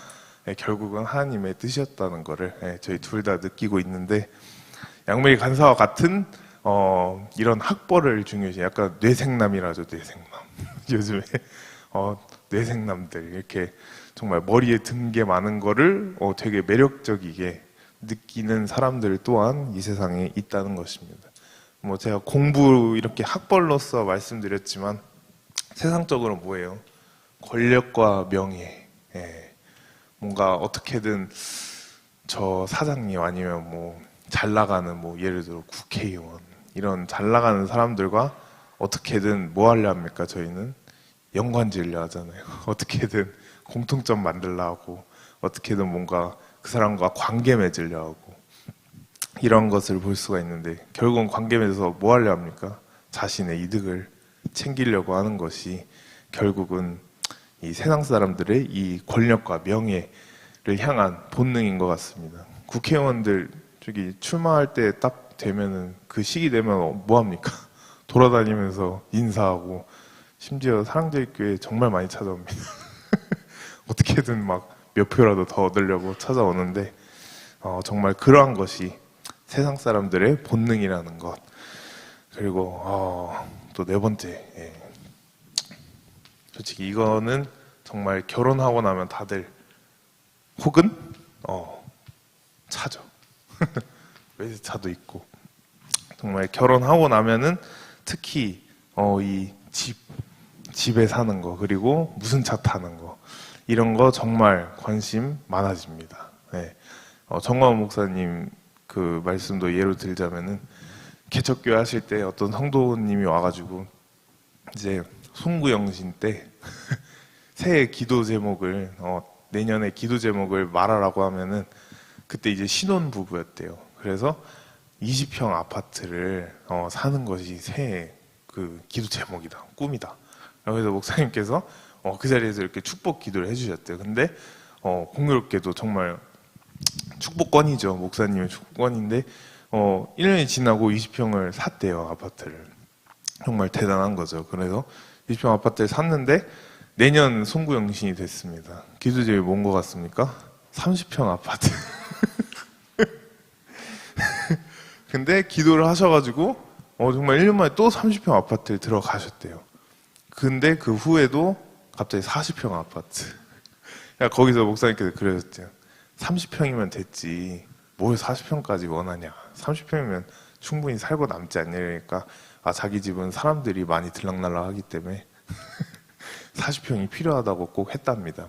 결국은 하나님의 뜻이었다는 것을 저희 둘 다 느끼고 있는데, 양메리 간사와 같은 이런 학벌을 중요시, 약간 뇌생남이라죠. 뇌생남. 요즘에 뇌생남들 이렇게 정말 머리에 든 게 많은 거를 되게 매력적이게 느끼는 사람들 또한 이 세상에 있다는 것입니다. 뭐 제가 공부 이렇게 학벌로서 말씀드렸지만 세상적으로 뭐예요? 권력과 명예. 뭔가 어떻게든 저 사장님 아니면 뭐 잘 나가는 뭐 예를 들어 국회의원 이런 잘 나가는 사람들과 어떻게든 뭐 하려 합니까? 저희는 연관지으려 하잖아요. 어떻게든 공통점 만들려 하고 어떻게든 뭔가 그 사람과 관계 맺으려 하고 이런 것을 볼 수가 있는데, 결국은 관계 맺어서 뭐 하려 합니까? 자신의 이득을 챙기려고 하는 것이 결국은 이 세상 사람들의 이 권력과 명예를 향한 본능인 것 같습니다. 국회의원들 저기 출마할 때 딱 되면은 그 시기 되면 뭐 합니까? 돌아다니면서 인사하고 심지어 사랑제일교회 정말 많이 찾아옵니다. 어떻게든 막 몇 표라도 더 얻으려고 찾아오는데 정말 그러한 것이 세상 사람들의 본능이라는 것. 그리고 또 네 번째, 솔직히 이거는 정말 결혼하고 나면 다들 혹은 차죠. 외제차도 있고 정말 결혼하고 나면은 특히 이 집에 사는 거, 그리고 무슨 차 타는 거, 이런 거 정말 관심 많아집니다. 정광훈 목사님 그 말씀도 예로 들자면은 개척교회 하실 때 어떤 성도님이 와가지고 이제 송구영신 때 새해 기도 제목을 내년에 기도 제목을 말하라고 하면은 그때 이제 신혼 부부였대요. 그래서 20평 아파트를 사는 것이 새해 그 기도 제목이다, 꿈이다. 그래서 목사님께서 그 자리에서 이렇게 축복 기도를 해주셨대요. 근데 공교롭게도 정말 축복권이죠. 목사님의 축복권인데 1년이 지나고 20평을 샀대요, 아파트를. 정말 대단한 거죠. 그래서 20평 아파트를 샀는데 내년 송구영신이 됐습니다. 기도제목이 뭔 것 같습니까? 30평 아파트. 근데 기도를 하셔가지고 정말 1년 만에 또 30평 아파트에 들어가셨대요. 근데 그 후에도 갑자기 40평 아파트. 거기서 목사님께서 그러셨대요. 30평이면 됐지 뭘 40평까지 원하냐. 30평이면 충분히 살고 남지 않냐니까 자기 집은 사람들이 많이 들락날락하기 때문에 40평이 필요하다고 꼭 했답니다.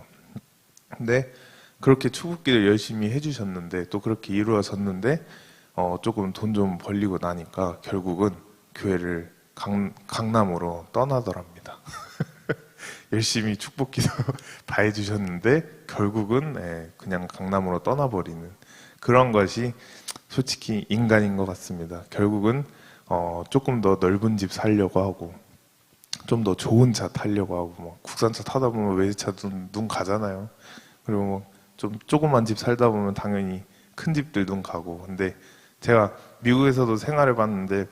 근데 그렇게 축복기를 열심히 해주셨는데 또 그렇게 이루어졌는데 조금 돈 좀 벌리고 나니까 결국은 교회를 강남으로 떠나더랍니다. 열심히 축복기도 다 해주셨는데 결국은 그냥 강남으로 떠나버리는 그런 것이 솔직히 인간인 것 같습니다. 결국은 조금 더 넓은 집 살려고 하고 좀 더 좋은 차 타려고 하고 뭐 국산차 타다 보면 외제차 눈 가잖아요. 그리고 뭐 좀 조그만 집 살다 보면 당연히 큰 집들 눈 가고. 근데 제가 미국에서도 생활해 봤는데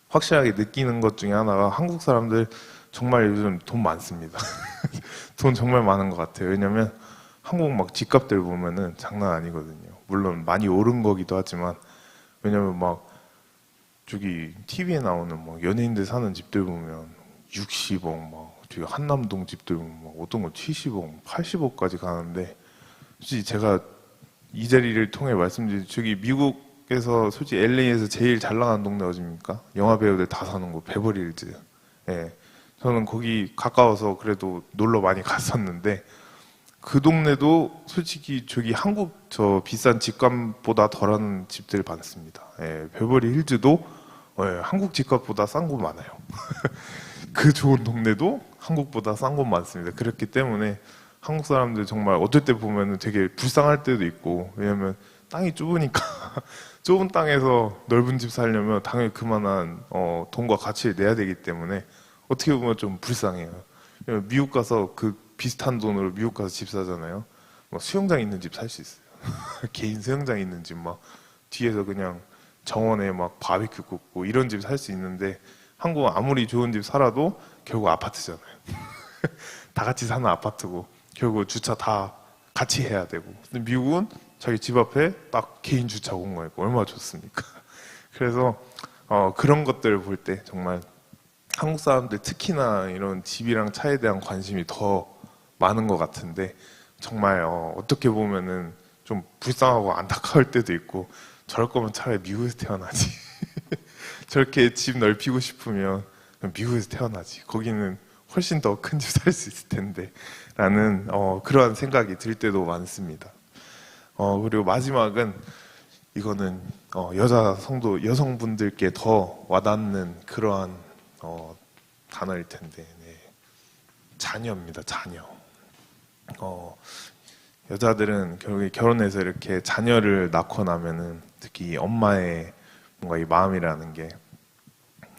확실하게 느끼는 것 중에 하나가 한국 사람들 정말 요즘 돈 많습니다. 돈 정말 많은 것 같아요. 왜냐면 한국 막 집값들 보면은 장난 아니거든요. 물론 많이 오른 거기도 하지만 왜냐면 막 저기 TV에 나오는 막 연예인들 사는 집들 보면 60억 막 저기 한남동 집들 보면 막 어떤 거 70억, 80억까지 가는데 솔직히 제가 이 자리를 통해 말씀드린 저기 미국에서 솔직히 LA에서 제일 잘 나가는 동네 어디입니까? 영화 배우들 다 사는 곳 베버리힐즈. 저는 거기 가까워서 그래도 놀러 많이 갔었는데 그 동네도 솔직히 저기 한국 저 비싼 집값보다 덜한 집들 많습니다. 베버리 힐즈도 한국 집값보다 싼 곳 많아요. 그 좋은 동네도 한국보다 싼 곳 많습니다. 그렇기 때문에 한국 사람들 정말 어떨 때 보면은 되게 불쌍할 때도 있고, 왜냐면 땅이 좁으니까 좁은 땅에서 넓은 집 살려면 당연히 그만한 돈과 가치를 내야 되기 때문에 어떻게 보면 좀 불쌍해요. 미국 가서 그 비슷한 돈으로 미국 가서 집 사잖아요. 막 수영장 있는 집 살 수 있어요. 개인 수영장 있는 집 막 뒤에서 그냥 정원에 막 바비큐 굽고 이런 집 살 수 있는데, 한국은 아무리 좋은 집 살아도 결국 아파트잖아요. 다 같이 사는 아파트고 결국 주차 다 같이 해야 되고. 근데 미국은 자기 집 앞에 딱 개인 주차 공간 있고 얼마나 좋습니까? 그래서 그런 것들을 볼 때 정말 한국 사람들 특히나 이런 집이랑 차에 대한 관심이 더 많은 것 같은데, 정말 어떻게 보면은 좀 불쌍하고 안타까울 때도 있고, 저럴 거면 차라리 미국에서 태어나지. 저렇게 집 넓히고 싶으면 그냥 미국에서 태어나지. 거기는 훨씬 더 큰 집 살 수 있을 텐데 라는 그러한 생각이 들 때도 많습니다. 그리고 마지막은 이거는 여자 성도 여성분들께 더 와닿는 그러한 단어일 텐데, 네. 자녀입니다. 자녀. 여자들은 결국에 결혼해서 이렇게 자녀를 낳고 나면은 특히 엄마의 뭔가 이 마음이라는 게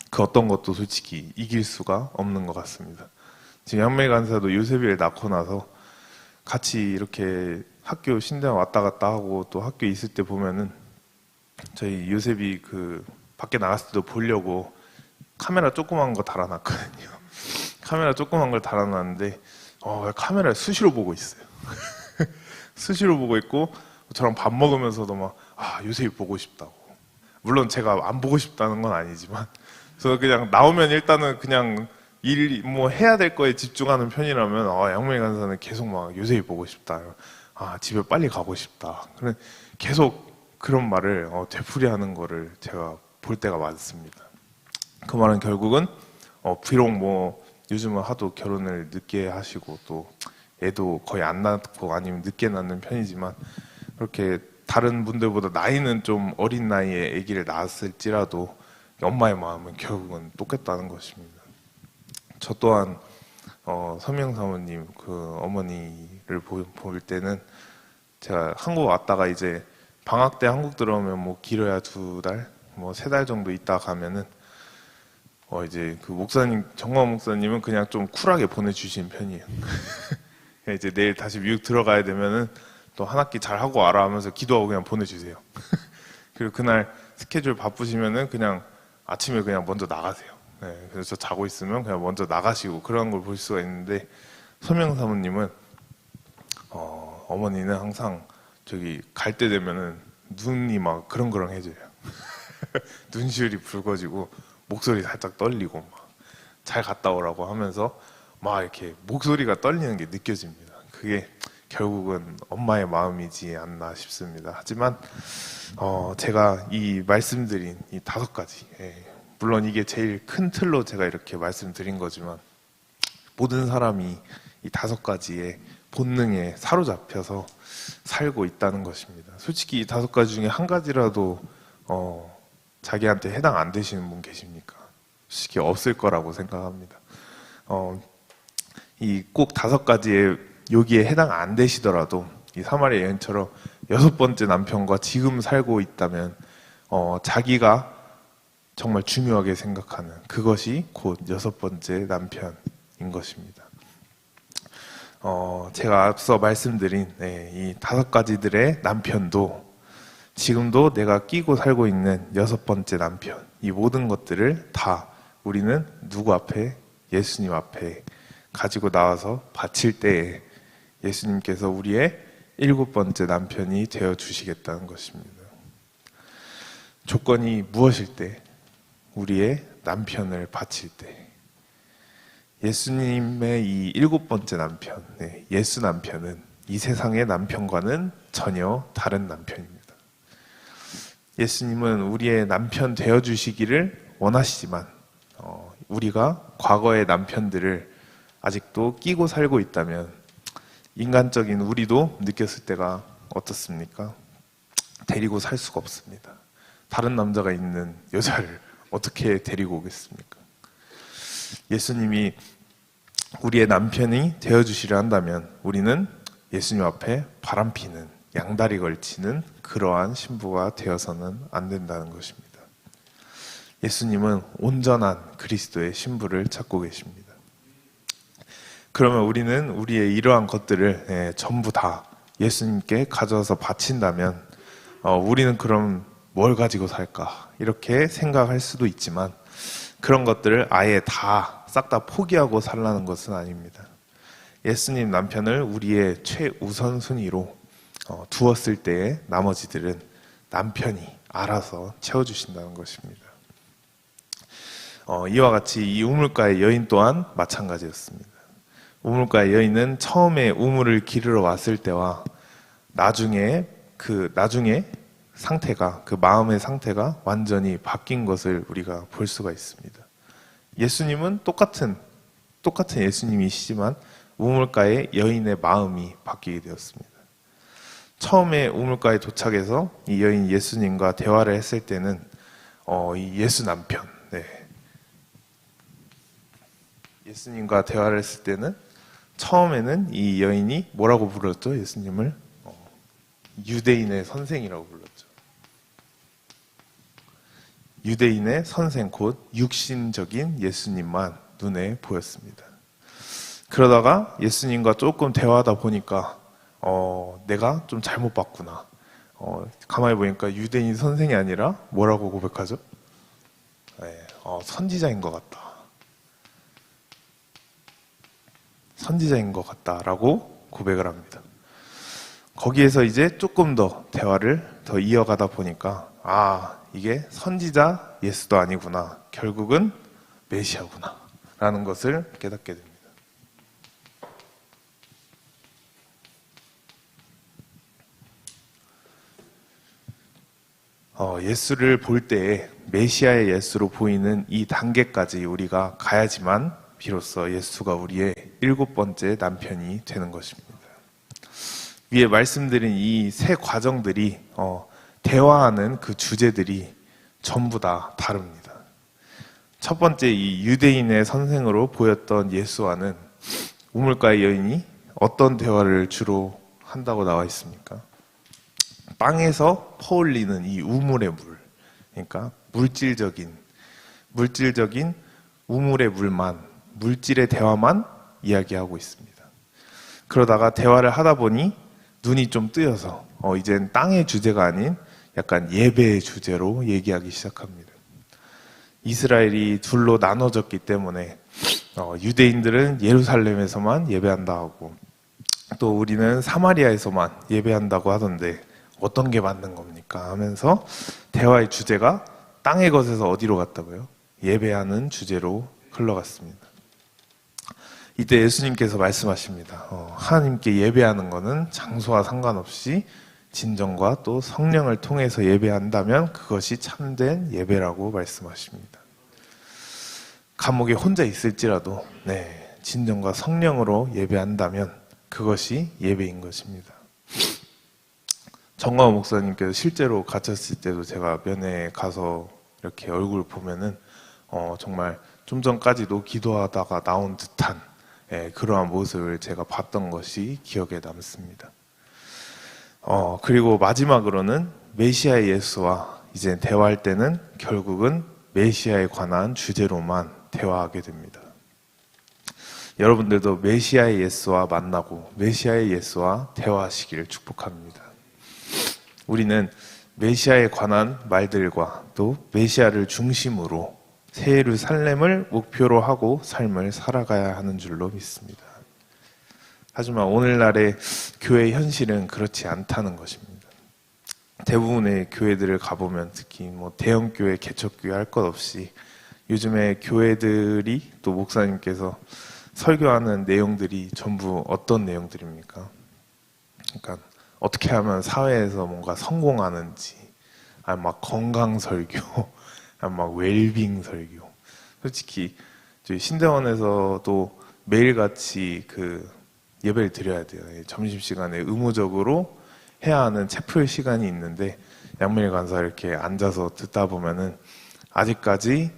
그 어떤 것도 솔직히 이길 수가 없는 것 같습니다. 지금 양매 간사도 요셉이를 낳고 나서 같이 이렇게 학교 신대원 왔다 갔다 하고 또 학교에 있을 때 보면은 저희 요셉이 그 밖에 나갔을 때도 보려고 카메라 조그만 거 달아놨거든요. 카메라 조그만 걸 달아놨는데 카메라를 수시로 보고 있어요. 수시로 보고 있고 저랑 밥 먹으면서도 막 요셉이 보고 싶다고. 물론 제가 안 보고 싶다는 건 아니지만, 그래서 그냥 나오면 일단은 그냥 일 뭐 해야 될 거에 집중하는 편이라면 양명희 간사는 계속 막 요셉이 보고 싶다. 집에 빨리 가고 싶다. 그래 계속 그런 말을 되풀이하는 거를 제가 볼 때가 많습니다. 그 말은 결국은 비록 뭐 요즘은 하도 결혼을 늦게 하시고 또 애도 거의 안 낳고 아니면 늦게 낳는 편이지만, 그렇게 다른 분들보다 나이는 좀 어린 나이에 아기를 낳았을지라도 엄마의 마음은 결국은 똑같다는 것입니다. 저 또한 서명 사모님 그 어머니를 볼 때는 제가 한국 왔다가 이제 방학 때 한국 들어오면 뭐 길어야 2달, 뭐 3달 정도 있다 가면은 이제 그 목사님, 정광 목사님은 그냥 좀 쿨하게 보내주시는 편이에요. 이제 내일 다시 미국 들어가야 되면은 또 한 학기 잘 하고 와라 하면서 기도하고 그냥 보내주세요. 그리고 그날 스케줄 바쁘시면은 그냥 아침에 그냥 먼저 나가세요. 네, 그래서 저 자고 있으면 그냥 먼저 나가시고 그런 걸 볼 수가 있는데, 서명 사모님은 어머니는 항상 저기 갈 때 되면은 눈이 막 그렁그렁해져요. 눈시울이 붉어지고 목소리 살짝 떨리고 막 잘 갔다 오라고 하면서 막 이렇게 목소리가 떨리는 게 느껴집니다. 그게 결국은 엄마의 마음이지 않나 싶습니다. 하지만 제가 이 말씀드린 이 5가지, 물론 이게 제일 큰 틀로 제가 이렇게 말씀드린 거지만 모든 사람이 이 5가지의 본능에 사로잡혀서 살고 있다는 것입니다. 솔직히 이 5가지 중에 한 가지라도 자기한테 해당 안 되시는 분 계십니까? 솔직히 없을 거라고 생각합니다. 이 꼭 5가지의 여기에 해당 안 되시더라도 이 사마리아 여인처럼 6번째 남편과 지금 살고 있다면 자기가 정말 중요하게 생각하는 그것이 곧 6번째 남편인 것입니다. 제가 앞서 말씀드린 이 5가지들의 남편도 지금도 내가 끼고 살고 있는 6번째 남편, 이 모든 것들을 다 우리는 누구 앞에? 예수님 앞에 가지고 나와서 바칠 때에 예수님께서 우리의 7번째 남편이 되어 주시겠다는 것입니다. 조건이 무엇일 때? 우리의 남편을 바칠 때. 예수님의 이 7번째 남편, 예수 남편은 이 세상의 남편과는 전혀 다른 남편입니다. 예수님은 우리의 남편 되어 주시기를 원하시지만 우리가 과거의 남편들을 아직도 끼고 살고 있다면 인간적인 우리도 느꼈을 때가 어떻습니까? 데리고 살 수가 없습니다. 다른 남자가 있는 여자를 어떻게 데리고 오겠습니까? 예수님이 우리의 남편이 되어주시려 한다면 우리는 예수님 앞에 바람피는, 양다리 걸치는 그러한 신부가 되어서는 안 된다는 것입니다. 예수님은 온전한 그리스도의 신부를 찾고 계십니다. 그러면 우리는 우리의 이러한 것들을 전부 다 예수님께 가져와서 바친다면 우리는 그럼 뭘 가지고 살까? 이렇게 생각할 수도 있지만 그런 것들을 아예 싹 다 포기하고 살라는 것은 아닙니다. 예수님 남편을 우리의 최우선순위로 두었을 때에 나머지들은 남편이 알아서 채워주신다는 것입니다. 이와 같이 이 우물가의 여인 또한 마찬가지였습니다. 우물가의 여인은 처음에 우물을 기르러 왔을 때와 나중에 상태가, 그 마음의 상태가 완전히 바뀐 것을 우리가 볼 수가 있습니다. 예수님은 똑같은 예수님이시지만 우물가의 여인의 마음이 바뀌게 되었습니다. 처음에 우물가에 도착해서 이 여인 예수님과 대화를 했을 때는 이 예수 남편, 예수님과 대화를 했을 때는 처음에는 이 여인이 뭐라고 불렀죠? 예수님을 유대인의 선생이라고 불렀죠. 유대인의 선생, 곧 육신적인 예수님만 눈에 보였습니다. 그러다가 예수님과 조금 대화하다 보니까 내가 좀 잘못 봤구나. 가만히 보니까 유대인 선생이 아니라 뭐라고 고백하죠? 선지자인 것 같다. 선지자인 것 같다라고 고백을 합니다. 거기에서 이제 조금 더 대화를 더 이어가다 보니까 이게 선지자 예수도 아니구나. 결국은 메시아구나 라는 것을 깨닫게 됩니다. 예수를 볼 때에 메시아의 예수로 보이는 이 단계까지 우리가 가야지만 비로소 예수가 우리의 7번째 남편이 되는 것입니다. 위에 말씀드린 이 세 과정들이 대화하는 그 주제들이 전부 다 다릅니다. 첫 번째, 이 유대인의 선생으로 보였던 예수와는 우물가의 여인이 어떤 대화를 주로 한다고 나와 있습니까? 땅에서 퍼올리는 이 우물의 물, 그러니까 물질적인 우물의 물만, 물질의 대화만 이야기하고 있습니다. 그러다가 대화를 하다 보니 눈이 좀 뜨여서 이젠 땅의 주제가 아닌 약간 예배의 주제로 얘기하기 시작합니다. 이스라엘이 둘로 나눠졌기 때문에 유대인들은 예루살렘에서만 예배한다 하고 또 우리는 사마리아에서만 예배한다고 하던데 어떤 게 맞는 겁니까? 하면서 대화의 주제가 땅의 것에서 어디로 갔다고요? 예배하는 주제로 흘러갔습니다. 이때 예수님께서 말씀하십니다. 하나님께 예배하는 것은 장소와 상관없이 진정과 또 성령을 통해서 예배한다면 그것이 참된 예배라고 말씀하십니다. 감옥에 혼자 있을지라도 진정과 성령으로 예배한다면 그것이 예배인 것입니다. 정광호 목사님께서 실제로 갇혔을 때도 제가 면회에 가서 이렇게 얼굴 보면은 정말 좀 전까지도 기도하다가 나온 듯한 그러한 모습을 제가 봤던 것이 기억에 남습니다. 그리고 마지막으로는 메시아의 예수와 이제 대화할 때는 결국은 메시아에 관한 주제로만 대화하게 됩니다. 여러분들도 메시아의 예수와 만나고 메시아의 예수와 대화하시기를 축복합니다. 우리는 메시아에 관한 말들과 또 메시아를 중심으로 새 예루살렘을 목표로 하고 삶을 살아가야 하는 줄로 믿습니다. 하지만 오늘날의 교회 현실은 그렇지 않다는 것입니다. 대부분의 교회들을 가보면 특히 대형교회, 개척교회 할 것 없이 요즘에 교회들이 또 목사님께서 설교하는 내용들이 전부 어떤 내용들입니까? 그러니까 어떻게 하면 사회에서 뭔가 성공하는지, 아니 막 건강 설교, 아니 막 웰빙 설교. 솔직히 저희 신대원에서도 매일같이 그 예배를 드려야 돼요. 점심시간에 의무적으로 해야 하는 채플 시간이 있는데 양밀 간사 이렇게 앉아서 듣다 보면은 아직까지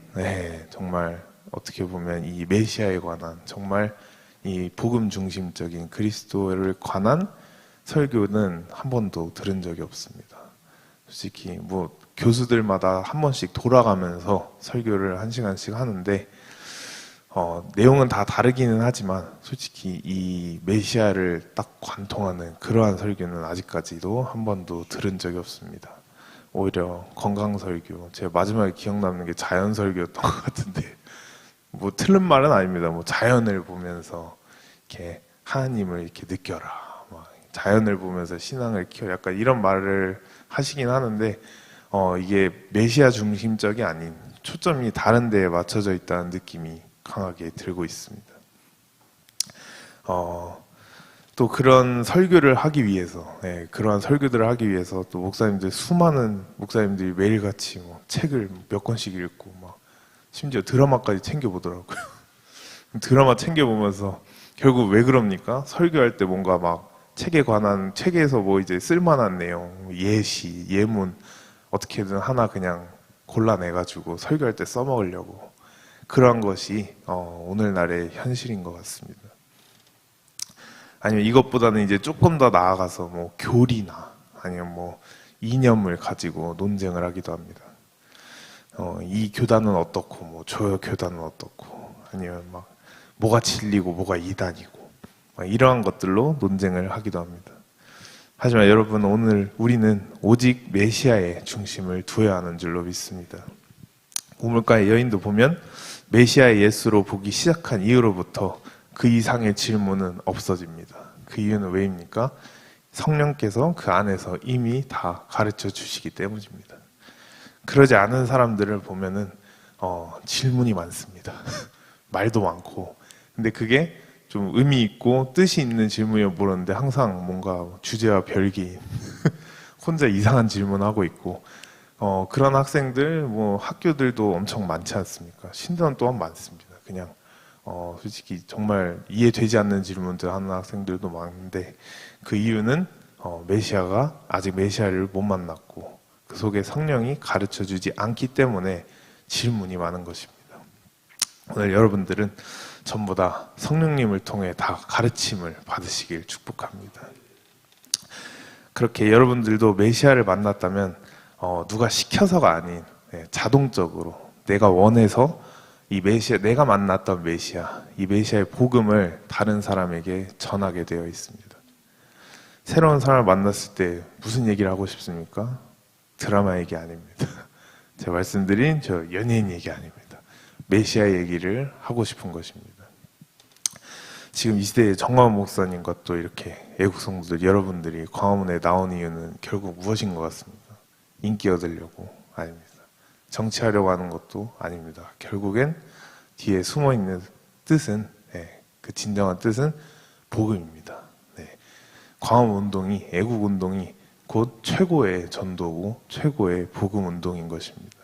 정말 어떻게 보면 이 메시아에 관한 정말 이 복음 중심적인 그리스도를 관한 설교는 한 번도 들은 적이 없습니다. 솔직히 뭐 교수들마다 한 번씩 돌아가면서 설교를 1시간씩 하는데 내용은 다 다르기는 하지만 솔직히 이 메시아를 딱 관통하는 그러한 설교는 아직까지도 한 번도 들은 적이 없습니다. 오히려 건강 설교, 제가 마지막에 기억 남는 게 자연 설교였던 것 같은데 뭐 틀린 말은 아닙니다. 뭐 자연을 보면서 이렇게 하나님을 이렇게 느껴라, 막 자연을 보면서 신앙을 키워, 약간 이런 말을 하시긴 하는데 이게 메시아 중심적이 아닌 초점이 다른 데에 맞춰져 있다는 느낌이 강하게 들고 있습니다. 또 그런 설교를 하기 위해서, 그러한 설교들을 하기 위해서 또 목사님들, 수많은 목사님들이 매일같이 뭐 책을 몇 권씩 읽고 막 심지어 드라마까지 챙겨보더라고요. 드라마 챙겨보면서 결국 왜 그럽니까? 설교할 때 뭔가 막 책에 관한, 책에서 뭐 이제 쓸만한 내용, 예시, 예문 어떻게든 하나 그냥 골라내가지고 설교할 때 써먹으려고, 그런 것이 오늘날의 현실인 것 같습니다. 아니면 이것보다는 이제 조금 더 나아가서 뭐 교리나 아니면 뭐 이념을 가지고 논쟁을 하기도 합니다. 이 교단은 어떻고 뭐 저 교단은 어떻고, 아니면 막 뭐가 진리고 뭐가 이단이고 이러한 것들로 논쟁을 하기도 합니다. 하지만 여러분, 오늘 우리는 오직 메시아의 중심을 두어야 하는 줄로 믿습니다. 우물가의 여인도 보면 메시아의 예수로 보기 시작한 이후로부터 그 이상의 질문은 없어집니다. 그 이유는 왜입니까? 성령께서 그 안에서 이미 다 가르쳐 주시기 때문입니다. 그러지 않은 사람들을 보면은 질문이 많습니다. 말도 많고, 근데 그게 좀 의미 있고 뜻이 있는 질문이면 모르는데 항상 뭔가 주제와 별개인 혼자 이상한 질문하고 있고, 그런 학생들, 뭐 학교들도 엄청 많지 않습니까? 신대원 또한 많습니다. 그냥 솔직히 정말 이해되지 않는 질문들 하는 학생들도 많은데, 그 이유는 메시아가 아직 메시아를 못 만났고 그 속에 성령이 가르쳐주지 않기 때문에 질문이 많은 것입니다. 오늘 여러분들은 전부 다 성령님을 통해 다 가르침을 받으시길 축복합니다. 그렇게 여러분들도 메시아를 만났다면 누가 시켜서가 아닌 자동적으로 내가 원해서 이 메시아, 내가 만났던 메시아, 이 메시아의 복음을 다른 사람에게 전하게 되어 있습니다. 새로운 사람을 만났을 때 무슨 얘기를 하고 싶습니까? 드라마 얘기 아닙니다. 제가 말씀드린 저 연예인 얘기 아닙니다. 메시아 얘기를 하고 싶은 것입니다. 지금 이 시대에 정광훈 목사님과 또 이렇게 애국 성도들 여러분들이 광화문에 나온 이유는 결국 무엇인 것 같습니까? 인기 얻으려고? 아닙니다. 정치하려고 하는 것도 아닙니다. 결국엔 뒤에 숨어있는 뜻은, 그 진정한 뜻은 복음입니다. 광화문 운동이, 애국 운동이 곧 최고의 전도고 최고의 복음 운동인 것입니다.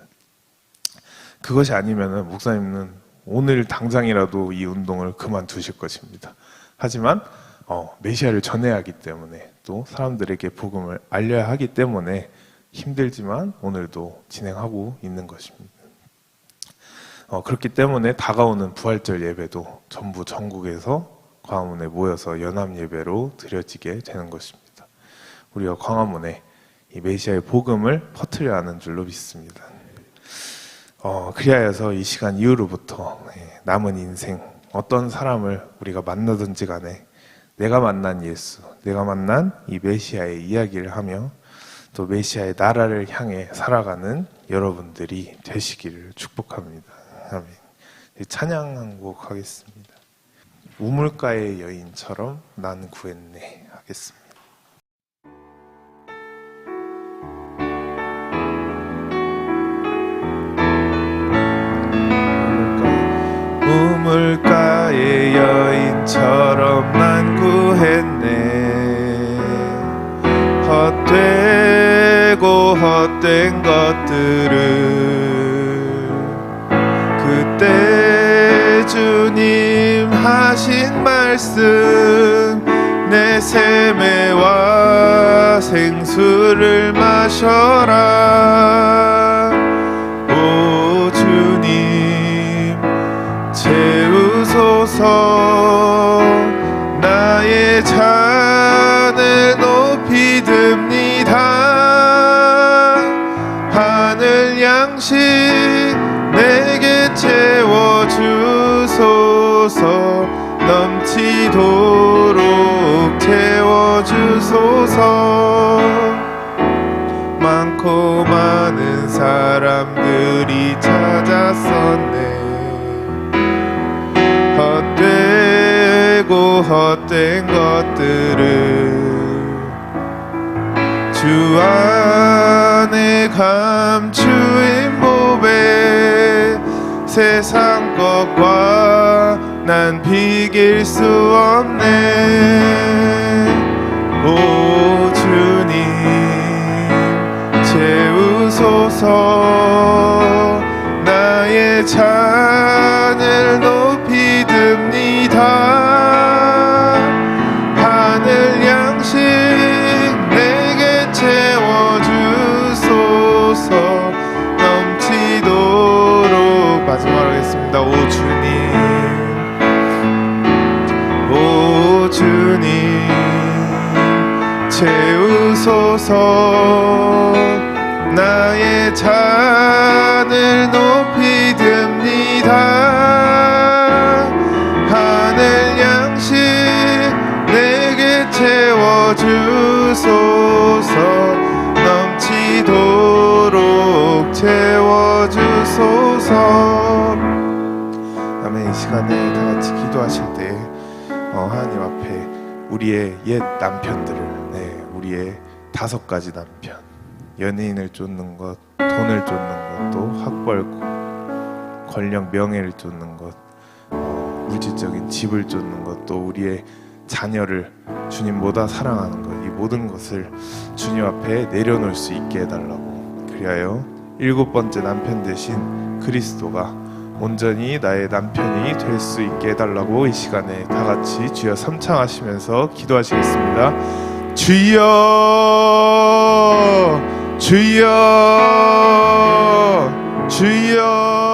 그것이 아니면은 목사님은 오늘 당장이라도 이 운동을 그만두실 것입니다. 하지만 메시아를 전해야 하기 때문에, 또 사람들에게 복음을 알려야 하기 때문에 힘들지만 오늘도 진행하고 있는 것입니다. 그렇기 때문에 다가오는 부활절 예배도 전부 전국에서 광화문에 모여서 연합 예배로 드려지게 되는 것입니다. 우리가 광화문에 이 메시아의 복음을 퍼뜨려야 하는 줄로 믿습니다. 그리하여서 이 시간 이후로부터 남은 인생 어떤 사람을 우리가 만나든지 간에 내가 만난 예수, 내가 만난 이 메시아의 이야기를 하며 또 메시아의 나라를 향해 살아가는 여러분들이 되시기를 축복합니다. 아멘. 찬양 한 곡 하겠습니다. 우물가의 여인처럼 난 구했네 하겠습니다. 우물가의 여인처럼 난 구했네. 헛되고 헛된 것들을 그때 주님 하신 말씀, 내 세매와 생수를 마셔라. 오 하늘 높이 듭니다. 하늘 양식 내게 채워주소서. 넘치도록 채워주소서. 많고 많은 사람들이 찾았었네. 헛되고 헛된 것들을 주 안에 감추인 보배. 세상 것과 난 비길 수 없네. 오 주님 채우소서. 나의 잔을 높이 듭니다. 하늘 양식 내게 채워주소서. 넘치도록. 마지막으로 하겠습니다. 오 주님 채우소서. 나의 잔을 높이 듭니다. 하늘 양식 내게 채워주소서. 넘치도록 채워주소서. 아멘. 이 시간에 다 같이 기도하실 때 하나님 앞에 우리의 옛 남편들을, 우리의 5가지 남편, 연예인을 쫓는 것, 돈을 쫓는 것도, 학벌, 권력, 명예를 쫓는 것, 물질적인 집을 쫓는 것도, 우리의 자녀를 주님보다 사랑하는 것, 이 모든 것을 주님 앞에 내려놓을 수 있게 해달라고. 그리하여 7번째 남편 대신 그리스도가 온전히 나의 남편이 될 수 있게 해달라고 이 시간에 다 같이 주여 삼창하시면서 기도하시겠습니다. 주여 주여 주여